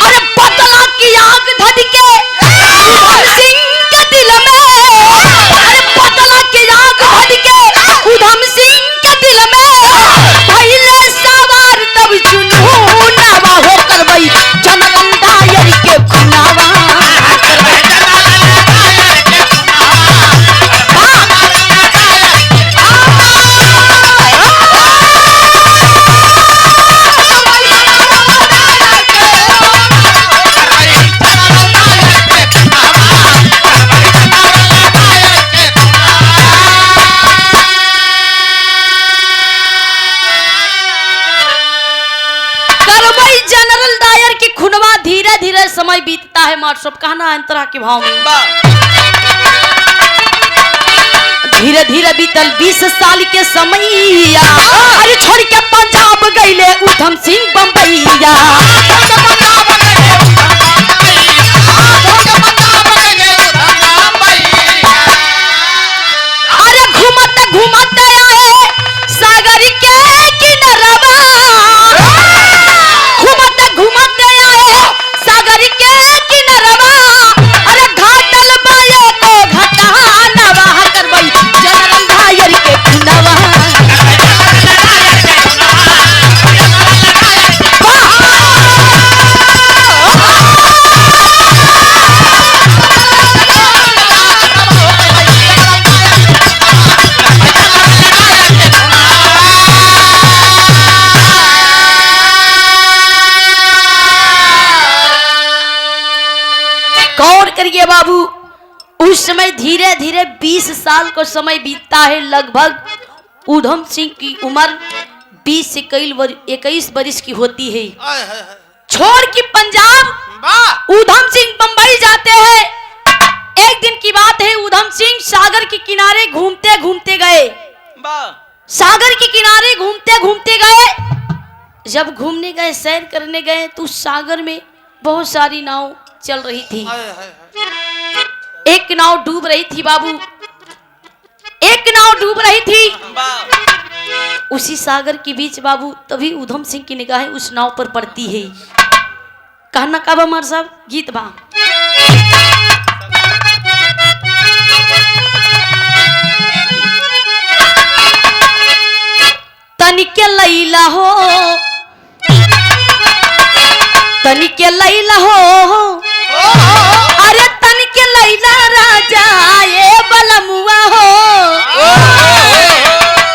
अरे बदला की आग धधके ऊधम सिंह के दिल में, अरे बदला की आग धधके ऊधम सिंह के दिल में, पहले सवार तब जुनून नवा हो करवई जनरल डायर के खुनावा करवई। धीरे समय बीतता है मार सब कहना अंतरा के भाव में। धीरे धीरे बीतल 20 साल के समैया, अरे छोड़ के पंजाब गईले उधम सिंह बम्बैया। अरे घूमते घूमते आए सागर के किनारवा, घूमते घूमते आए सागर के किनारवा। अरे घाटल बाये को घटानवा करबई जनरल भायर के खुनवा। गौर करिए बाबू, उस समय धीरे धीरे 20 साल को समय बीतता है। लगभग उधम सिंह की उम्र 20 से 21 वर्ष की होती है। छोड़ की पंजाब उधम सिंह बंबई जाते हैं। एक दिन की बात है, उधम सिंह सागर के किनारे घूमते घूमते गए। सागर के किनारे घूमते घूमते गए। जब घूमने गए, सैर करने गए, तो सागर में बहुत सारी नाव चल रही थी। एक नाव डूब रही थी बाबू, एक नाव डूब रही थी। उसी सागर के बीच बाबू तभी उधम सिंह की निगाहें उस नाव पर पड़ती है। कहना कब हमार साहब गीत बा। तनिके लैला हो, तनिके लैला हो, अरे तनिके लैला राजा ये बलमुआ हो।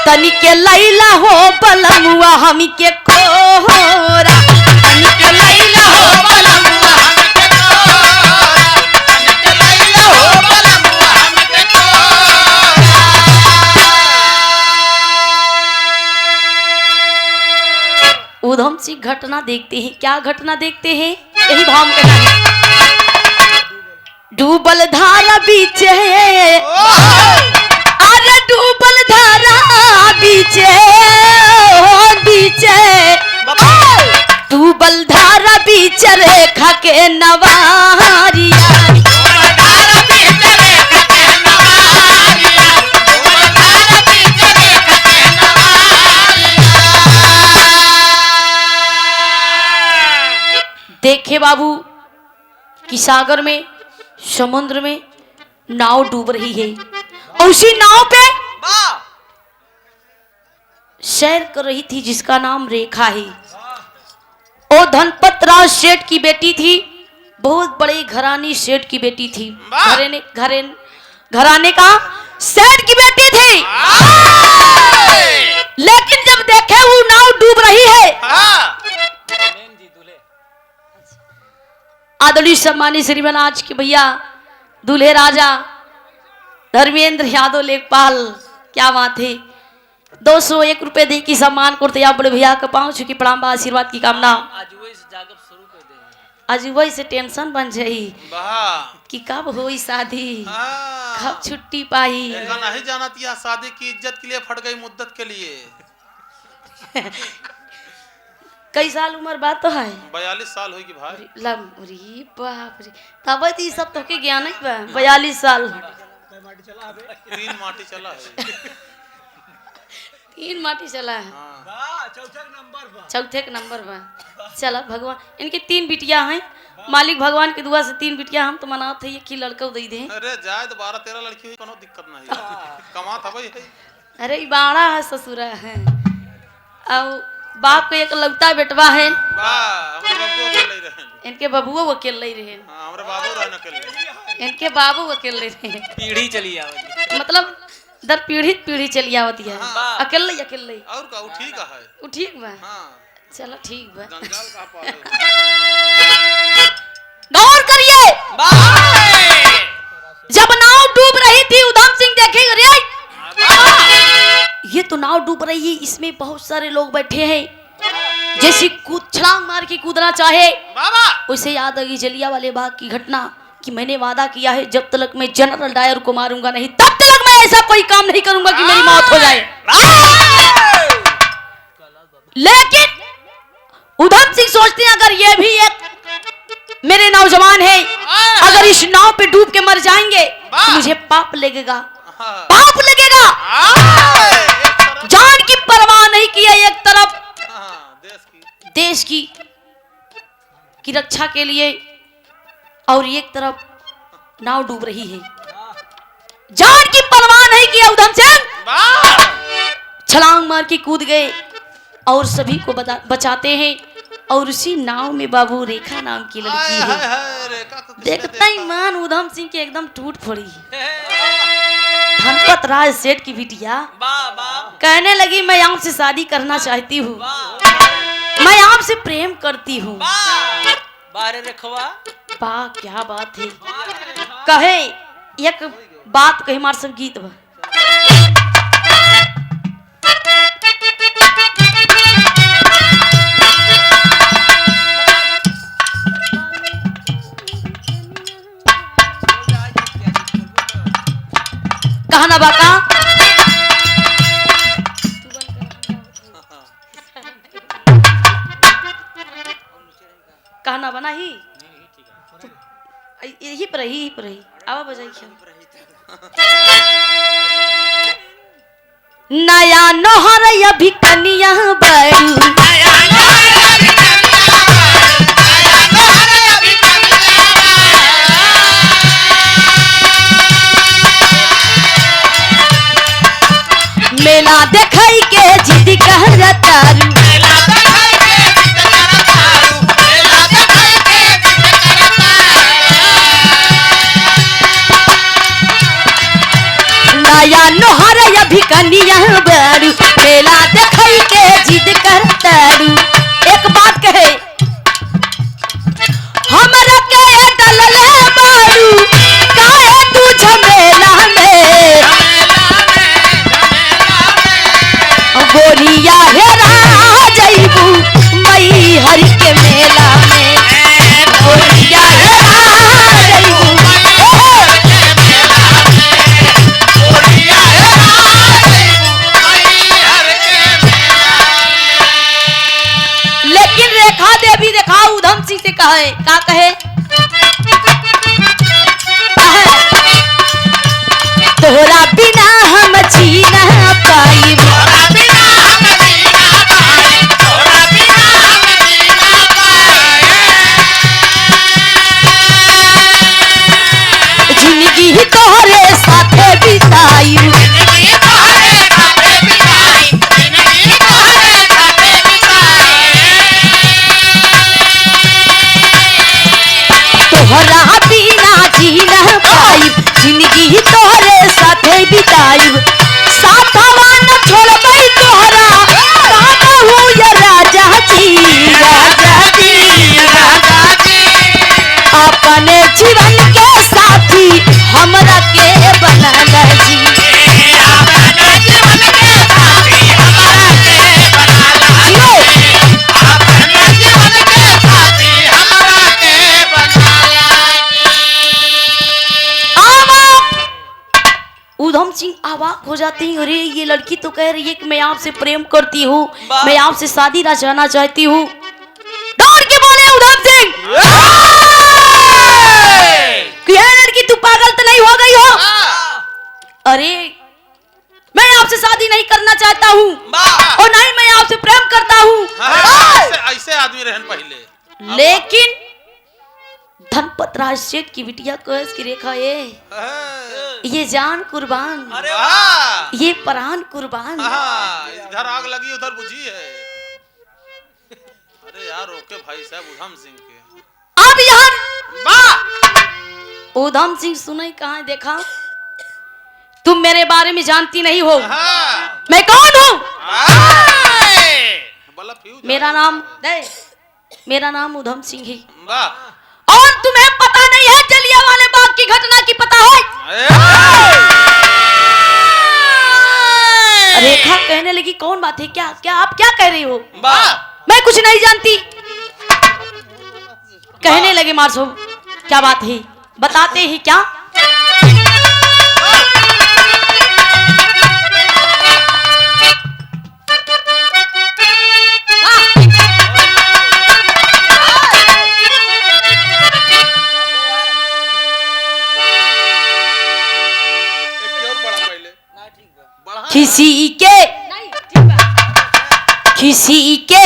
तनिके लैला हो बलमुआ हम के कोरा, तनिके लैला हो बलमुआ हम के कोरा, तनिके लैला हो बलमुआ हम के कोरा। उधम सिंह घटना देखते हैं। क्या घटना देखते हैं? यही भाव में है। डूबल धारा बीच है, अरे डूबल धारा बीच बीच, डूबल धारा बीच रेखा के नवारिया। देखे बाबू कि सागर में, समुद्र में नाव डूब रही है। और उसी नाव पे सैर कर रही थी जिसका नाम रेखा है। वो धनपत राज सेठ की बेटी थी, बहुत बड़े घरानी सेठ की बेटी थी। घराने का सेठ की बेटी थी। लेकिन जब देखे वो नाव डूब रही है, आदरणीय सम्मानित श्रीमान आज के भैया दूल्हे राजा धर्मेंद्र यादव लेखपाल, क्या बात है। 201 रुपए दे की सम्मान करते आप बड़े भैया का पाँव छुकी प्रणाम बा आशीर्वाद की कामना। आज वही से टेंशन बन जाई कि कब होई शादी, कब छुट्टी पाई। नहीं जाना था शादी की इज्जत के लिए फट गई मुद्दत के लिए। कई साल उम्र बात तो है? 42 साल होगी भाई। अरे बाप रे, तब तो ये सब तो के ज्ञान है। 42 साल 3 माटी चला है। 3 माटी चला है। चौथे नंबर बा। चला भगवान, इनके 3 बिटिया हैं। मालिक भगवान की दुआ से 3 बिटिया हम तो मनाते हैं कि लड़का दे दे। अरे जाए तो 12-13 लड़की हुई, कोनो दिक्कत नहीं कमा था भाई। अरे बाड़ा है ससुरा है। और बाप के एक लौता बेटवा है। इनके बबुआ अकेले रहे, इनके बाबू अकेले रहे। पीढ़ी चली आवती, मतलब दर पीढ़ी चली आवती है। अकेले अकेले और का ठीक है। वो ठीक बा। चलो ठीक बा। गौर करिए, जब नाव डूब रही थी उधम सिंह देखे, अरे ये तो नाव डूब रही है, इसमें बहुत सारे लोग बैठे हैं। जैसे छलांग मार के कूदना चाहे बाबा उसे याद आ गई जलिया वाले बाग की घटना कि मैंने वादा किया है जब तक मैं जनरल डायर को मारूंगा नहीं तब तक मैं ऐसा कोई काम नहीं करूंगा कि मेरी मौत हो जाए। लेकिन उधम सिंह सोचते हैं अगर ये भी एक मेरे नौजवान है, अगर इस नाव पे डूब के मर जाएंगे तो मुझे पाप लगेगा, पाप लगेगा। जान की परवाह नहीं की है, एक तरफ देश की रक्षा के लिए और एक तरफ नाव डूब रही है। जान की परवाह नहीं किया उधम सिंह, छलांग मार के कूद गए और सभी को बचाते हैं। और उसी नाव में बाबू रेखा नाम की लड़की है। देखता ही मान उधम सिंह के एकदम टूट पड़ी। धनपत राज सेठ की बिटिया कहने लगी मैं आपसे शादी करना चाहती हूँ, मैं आपसे प्रेम करती हूँ। बारे रखवा बा क्या बात है, कहे एक बात कहे मार सब गीत बा। कहना बाका कहना बना ही यही पर रही आवा बजाई नया नोहर अभी कनिया बड़ू मेला देखाई के जिद कहरतारू नया नोहर अभी कनिया बड़ू मेला देखाई के जिद करतारू। एक बात कहे हमरा के डलले बारू काहे तू झमेला में गोरिया हेरा जइबू मई हर के मेला में गोरिया हेरा जइबू लेकिन रेखा देवी देखा उधम सिंह से कहे का कहे तोरा बिना हम जी ना पाई जिंदगी तोहरे साथे बिताई तोहरा बिना जी ना पाई जिंदगी तोहरे साथे बिताई साथवा न छोड़बै तोहरा कहू ये राजा जी अपने जीवन के साथी हमरा के बनल जी उधम सिंह अवाक हो जाती है। अरे ये लड़की तो कह रही है कि मैं आपसे प्रेम करती हूँ, मैं आपसे शादी रचाना चाहती हूँ। दौड़ के बोले उधम सिंह कि लड़की तू पागल तो नहीं हो गई हो? अरे मैं आपसे शादी नहीं करना चाहता हूँ और नहीं मैं आपसे प्रेम करता हूँ। ऐसे आदमी रहन पहले। लेकिन धनपत राज सेठ की बिटिया कस की रेखा ये जान कुर्बान, ये प्राण कुर्बान। इधर आग लगी उधर बुझी है। अरे यार रोके भाई साहब उधम सिंह के। अब यार उधम सिंह सुनाई कहाँ देखा तुम मेरे बारे में जानती नहीं हो। मैं कौन हूँ? मेरा नाम उधम सिंह है और तुम्हें पता नहीं है जलियांवाला बाग की घटना की पता है? रेखा कहने लगी कौन बात है, क्या क्या आप क्या कह रही हो? मैं कुछ नहीं जानती। कहने लगे मार साहब क्या बात है, बताते ही क्या। किसी के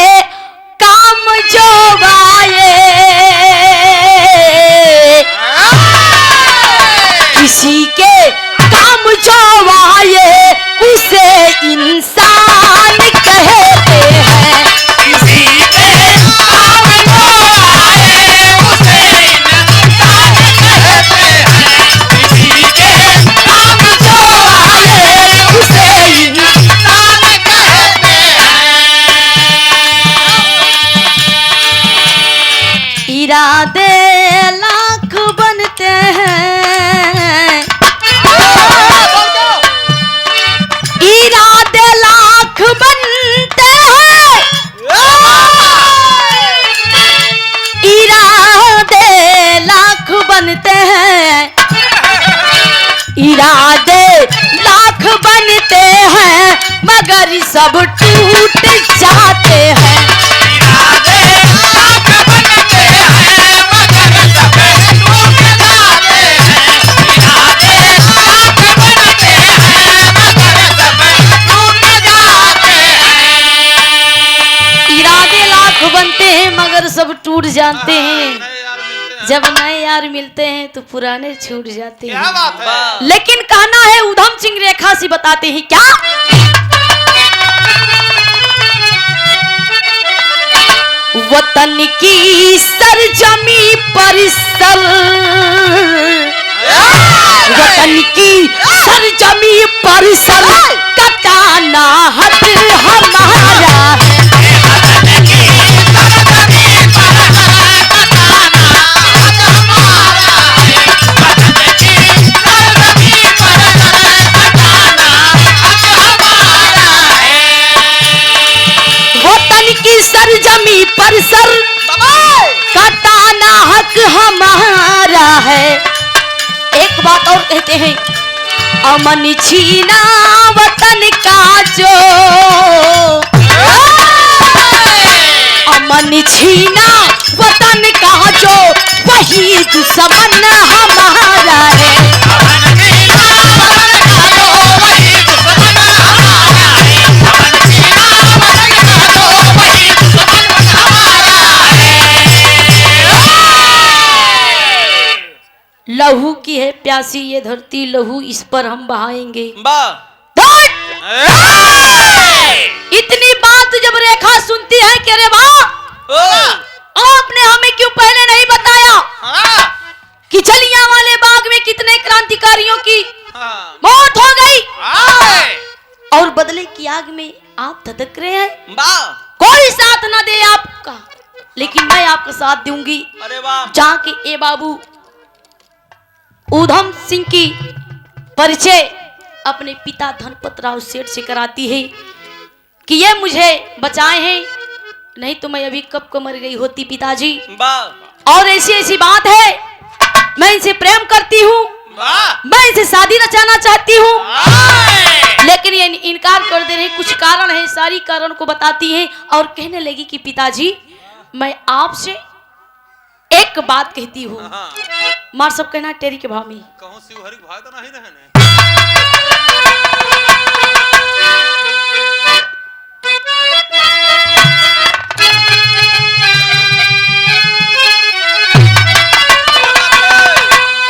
काम जो आए, किसी के काम जो आए उसे इंसान कहते हैं। किसी के काम जो आए उसे इंसान कहते हैं। किसी के काम जो आए उसे इंसान कहते हैं। इरादे लाख बनते हैं, इरादे लाख बनते हैं, इरादे लाख बनते हैं, इरादे लाख बनते हैं मगर सब टूट जाते हैं। इरादे लाख बनते हैं मगर सब टूट जाते हैं। इरादे लाख बनते हैं मगर सब टूट जाते हैं। इरादे लाख बनते हैं मगर सब टूट जाते हैं। जब नए यार मिलते हैं तो पुराने छूट जाते हैं। क्या बात है? लेकिन कहना है उधम सिंह रेखा से बताते हैं क्या। वतन की सरजमी पर सर, वतन की सरजमी पर सर कटाना हक हमारा है। वतन की सरजमी पर सर कटाना हक हमारा है। वतन की सरजमी पर सर कटाना हक हमारा है। वतन की सरजमी पर सर कटाना हक हमारा है। एक बात और कहते हैं, अमन छीना वतन का जो, अमन छीना वतन का जो वही दुश्मन हमारा है। अमन छीना वतन का जो वही दुश्मन हमारा है। अमन छीना वतन का जो वही दुश्मन हमारा है। लहू की है प्यासी ये धरती, लहू इस पर हम बहाएंगे। इतनी बात जब रेखा सुनती है कि अरे वाह, आपने हमें क्यों पहले नहीं बताया कि जलियांवाले बाग में कितने क्रांतिकारियों की मौत हो गई और बदले की आग में आप धधक रहे हैं। कोई साथ ना दे आपका, लेकिन मैं आपका साथ दूंगी। अरे वाह, जाके ए बाबू उधम सिंह की परिचय अपने पिता धनपत राव सेठ से कराती है कि ये मुझे बचाए हैं, नहीं तो मैं अभी कब को मर गई होती पिताजी। और ऐसी ऐसी बात है, मैं इनसे प्रेम करती हूँ, मैं इनसे शादी रचाना चाहती हूँ, लेकिन ये इनकार कर दे रहे। कुछ कारण है, सारी कारण को बताती है और कहने लगी कि पिताजी मैं आपसे एक बात कहती हूँ। मार सब कहना टेरी के भाव में कहूं शिवहरी के भाव तो नहीं रहने।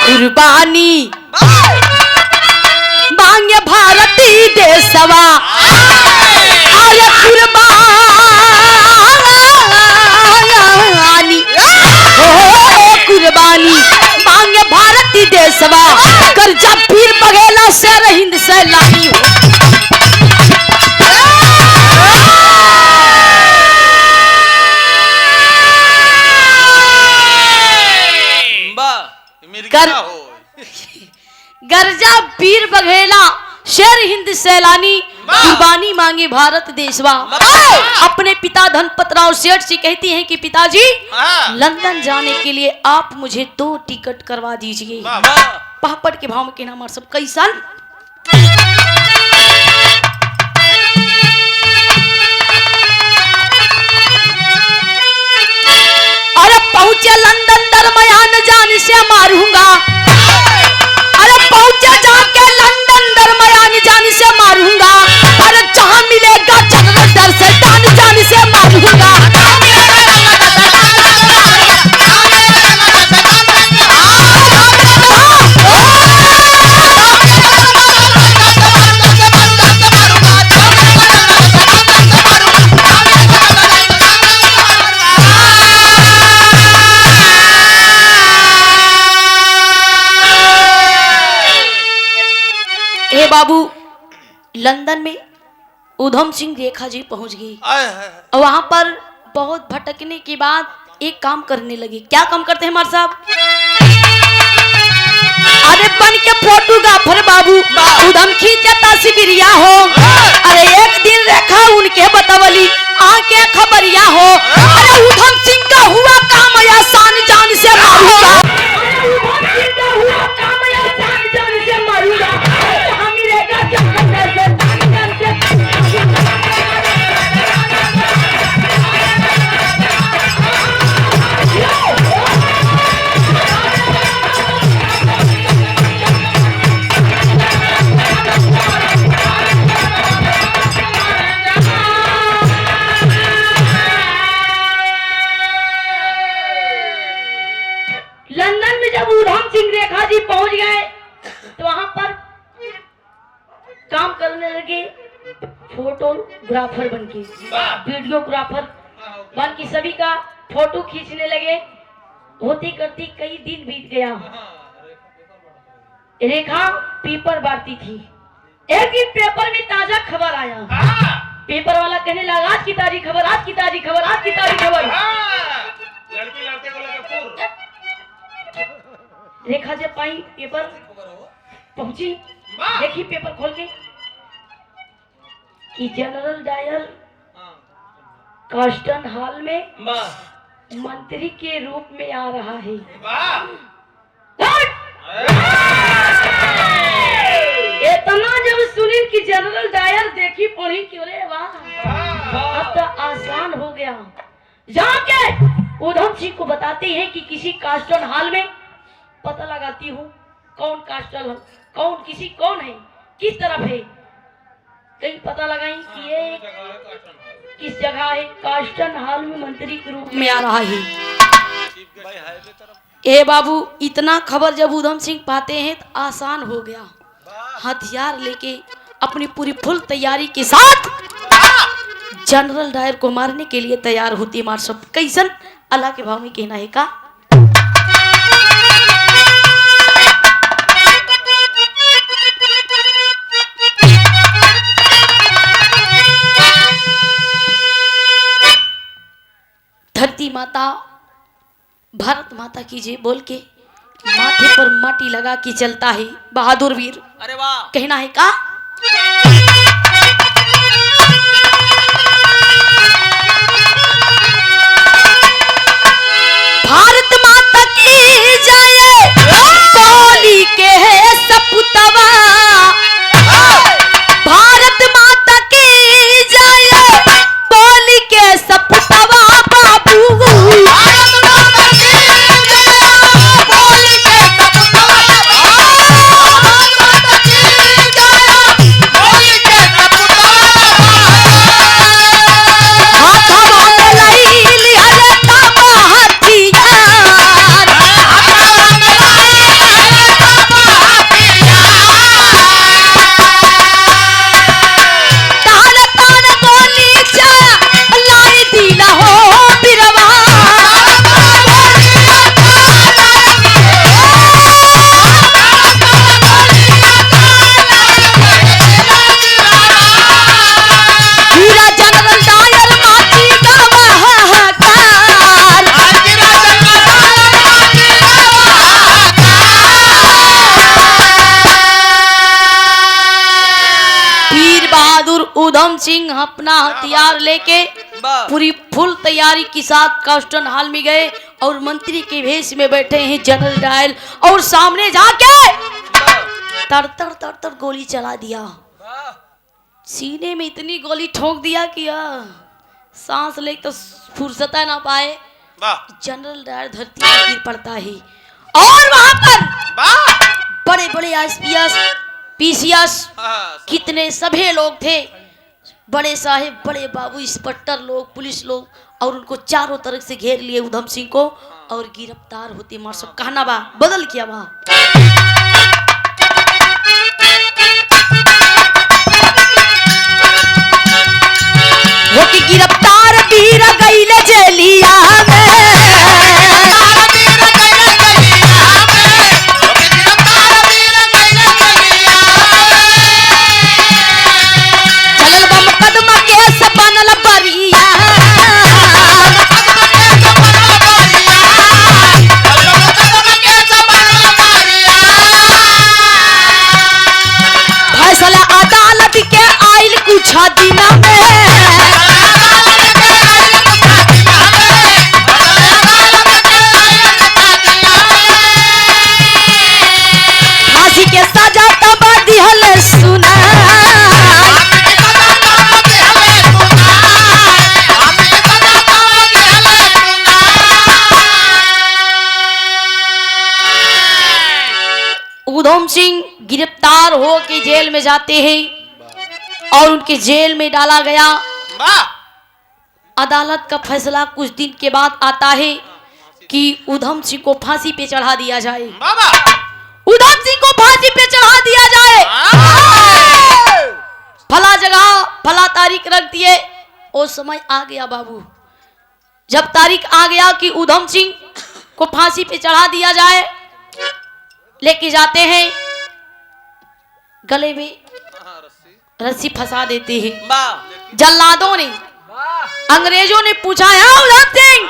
कुर्बानी मांगे भारती देशवा, आय कुर्बानी कुर्बानी मांगे भारती देशवा, कर्जा पीर बघेला शेर हिंद सैलानी हो। गर्जा पीर बघेला शेर हिंद सैलानी कुर्बानी मांगे भारत देशवा। अपने पिता धनपतराव सेठ से कहती हैं कि पिताजी लंदन जाने के लिए आप मुझे 2 टिकट करवा दीजिए। पापड़ के भाव में कहना मार सब कैसन। अरे पहुंचे लंदन दरमियान जान से मारूंगा। अरे पहुंचे जाके लंदन दरमियान जान से मारूंगा। अरे जहां मिलेगा जनरल डर से जान से मारूंगा। बाबू लंदन में उधम सिंह रेखा जी पहुंच गई और वहां पर बहुत भटकने के बाद एक काम करने लगी। क्या काम करते हैं हमारे साहब? अरे बन के फोटोग्राफर बाबू उधम खींचता सिबिरिया हो। अरे एक दिन रेखा उनके बतावली आके खबरिया हो। अरे उधम सिंह का हुआ काम आसान जान से मारूंगा। लंदन में जब उधम सिंह रेखा जी पहुंच गए तो वहां पर काम करने लगे फोटोग्राफर बनके, वीडियोग्राफर बन के सभी का फोटो खींचने लगे। होती करती कई दिन बीत गया। रेखा पेपर बांटती थी। एक दिन पेपर में ताजा खबर आया। पेपर वाला कहने लगा आज की तारीख खबर, आज की तारीख खबर, आज की तारीख खबर। लड़की लड़के को लेकर रेखा जब पाई पेपर पहुंची, देखी पेपर खोल के कि जनरल डायर कास्टन हॉल में मंत्री के रूप में आ रहा है। इतना जब सुनी कि जनरल डायर देखी पढ़ी कि अरे वाह अब तो आसान हो गया। जाके उधम सिंह को बताते हैं कि किसी कास्टन हॉल में पता लगाती हूँ कौन कास्टल कौन किसी कौन है किस तरफ है। कहीं पता लगाई कि ये किस जगह है। कास्टन हॉल में मंत्री के रूप में आ रहा है। ए बाबू इतना खबर जब उधम सिंह पाते हैं तो आसान हो गया। हथियार लेके अपनी पूरी फुल तैयारी के साथ जनरल डायर को मारने के लिए तैयार होती। मार सब कैसन अल्लाह के भाव में कहना है का। धरती माता भारत माता की जय बोल के माथे पर माटी लगा के चलता है बहादुर वीर। अरे वाह कहना है का। भारत माता की जय बोली के सपुतवा। भारत माता की जय बोली के सपुतवा बाबू। भारत माता की जय बोली के सपुतवा। सिंह अपना हथियार लेके वाह पूरी फुल तैयारी के साथ कास्टन हॉल में गए और मंत्री के भेष में बैठे हैं जनरल डायल और सामने जाके तर तर तर तर गोली चला दिया। सीने में इतनी गोली ठोक दिया कि सांस ले तो फुर्सत ना पाए। जनरल डायर धरती पर गिर पड़ता है और वहां पर बड़े बड़े आईपीएस पीसीएस कितने सभी लोग थे, बड़े साहेब बड़े बाबू इंस्पेक्टर लोग पुलिस लोग, और उनको चारों तरफ से घेर लिए उधम सिंह को और गिरफ्तार होते मार सब कहना बा बदल किया बा। वो की गिरफ्तार वीर गईले जेलिया उधम सिंह गिरफ्तार हो के जेल में जाते हैं और उनके जेल में डाला गया। अदालत का फैसला कुछ दिन के बाद आता है कि उधम सिंह को फांसी पे चढ़ा दिया जाए। उधम सिंह को फांसी पे चढ़ा दिया जाए। फला जगह फला तारीख रख दिए। वो समय आ गया बाबू, जब तारीख आ गया कि उधम सिंह को फांसी पे चढ़ा दिया जाए, लेके जाते हैं, गले में रस्सी फंसा देते हैं। जल्लादों ने अंग्रेजों ने पूछा है उधम सिंह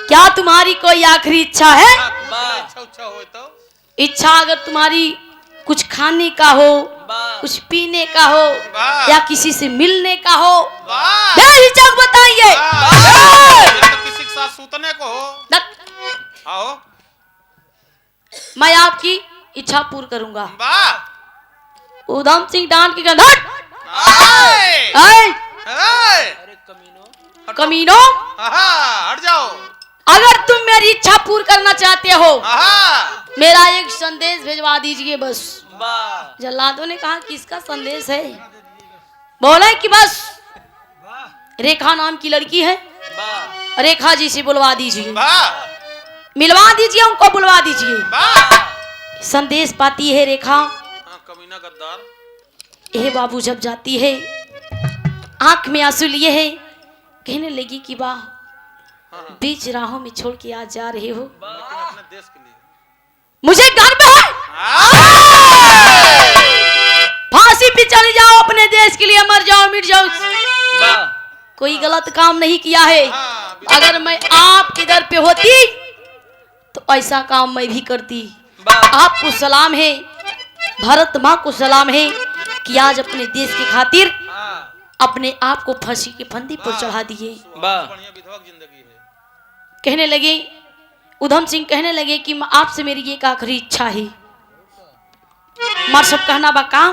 क्या तुम्हारी कोई आखिरी इच्छा है? इच्छा अगर तुम्हारी कुछ खाने का हो, कुछ पीने का हो या किसी से मिलने का हो, बेहिचक बताइए। किसी के साथ सूतने को हो, आओ मैं आपकी इच्छा पूर्ण करूंगा। उधम सिंह डांट के कहता कमीनो हट जाओ। अगर तुम मेरी इच्छा पूर्ण करना चाहते हो मेरा एक संदेश भेजवा दीजिए बस। जल्लादों ने कहा किसका संदेश है? बोले कि बस रेखा नाम की लड़की है, रेखा जी से बुलवा दीजिए, मिलवा दीजिए, उनको बुलवा दीजिए। संदेश पाती है रेखा। कमीना गद्दार। हे बाबू जब जाती है आंख में आंसू लिए है, कहने लगी कि वाह बीच राहों में छोड़ के आज जा रहे हो, अपने देश के लिए मुझे गर्व है। फांसी पे चले जाओ, अपने देश के लिए मर जाओ, मिट जाओ, कोई गलत काम नहीं किया है। अगर मैं आपके दर पे होती तो ऐसा काम मैं भी करती। आपको सलाम है, भारत माँ को सलाम है कि आज अपने देश की खातिर अपने आप को फांसी के फंदे पर चढ़ा दिए। कहने लगे उधम सिंह, कहने लगे कि आपसे मेरी एक आखिरी इच्छा है। मार सब कहना बाका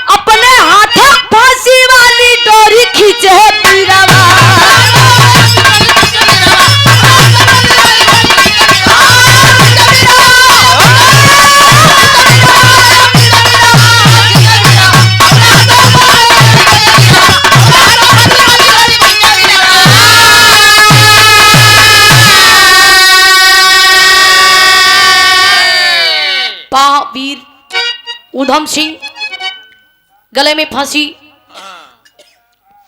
अपने हाथों फांसी वाली डोरी खींचे बीरवा। वीर उधम सिंह गले में फांसी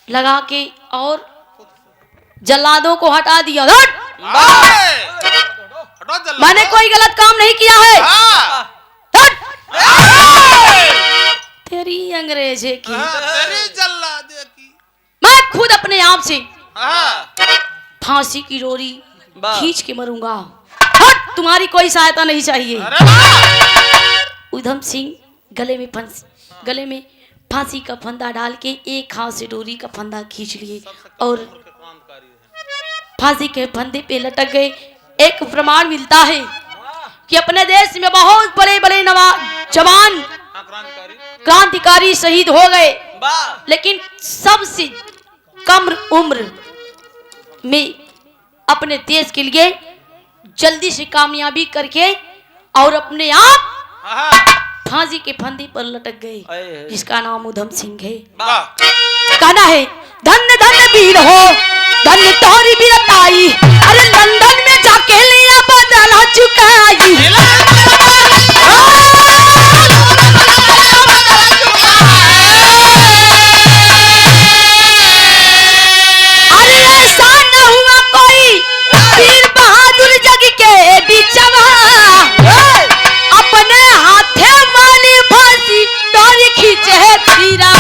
लगा के और जल्लादों को हटा दिया। हटो जल्लाद। मैंने कोई गलत काम नहीं किया है। हाँ, हट! तेरी अंग्रेजे की हाँ, तेरी जल्लाद की। मैं खुद अपने आप से हाँ, फांसी की डोरी वाह। खींच के मरूंगा। हट! तुम्हारी कोई सहायता नहीं चाहिए। अरे वाह! उधम सिंह गले में फांसी का फंदा डाल के एक हाथ से डोरी का फंदा खींच लिए और फांसी के फंदे पे लटक गए। एक प्रमाण मिलता है कि अपने देश में बहुत बड़े बड़े जवान हाँ, क्रांतिकारी। क्रांतिकारी शहीद हो गए, वाह। लेकिन सबसे कम उम्र में अपने देश के लिए जल्दी से कामयाबी करके और अपने आप हाँ, फांसी के फंदे पर लटक गए, अये। जिसका नाम उधम सिंह है। वाह। कहना है धन्य धन्य वीर हो, धन्य तोरी वीरताई, अरे लंदन में जाके लिया बदला चुकाई। अरे ऐसा न हुआ कोई वीर बहादुर जग के बिचवा, अपने हाथे वाली फांसी डोरी खींचे फिरा।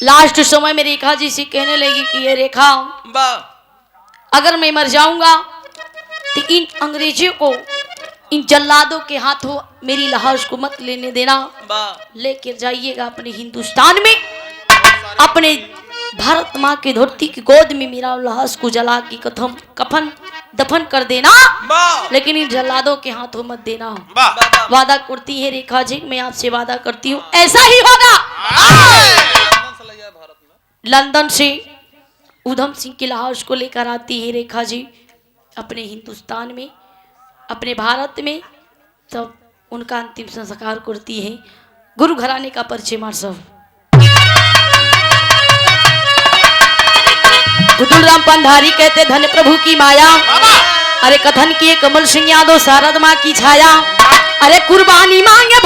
लास्ट समय में रेखा जी से कहने लगी कि ये रेखा, वाह। अगर मैं मर जाऊंगा तो इन अंग्रेजों को, इन जल्लादों के हाथों मेरी लाश को मत लेने देना। वाह। लेकर जाइएगा अपने हिंदुस्तान में, अपने भारत माँ की धरती की गोद में मेरा लाश को जला के कफन दफन कर देना, वाह। लेकिन इन जल्लादों के हाथों मत देना। वाह। वाह। वादा करती है रेखा जी, मैं आपसे वादा करती हूँ ऐसा ही होगा। लंदन से उधम सिंह की लाश को लेकर आती है रेखा जी अपने हिंदुस्तान में, अपने भारत में, तब उनका अंतिम संस्कार करती है। गुरु घराने का परिचय मार सब। बुद्धू राम पंधारी कहते धन्य प्रभु की माया, अरे कथन किए कमल सिंह यादव शारद माँ की छाया, अरे कुर्बानी मांगे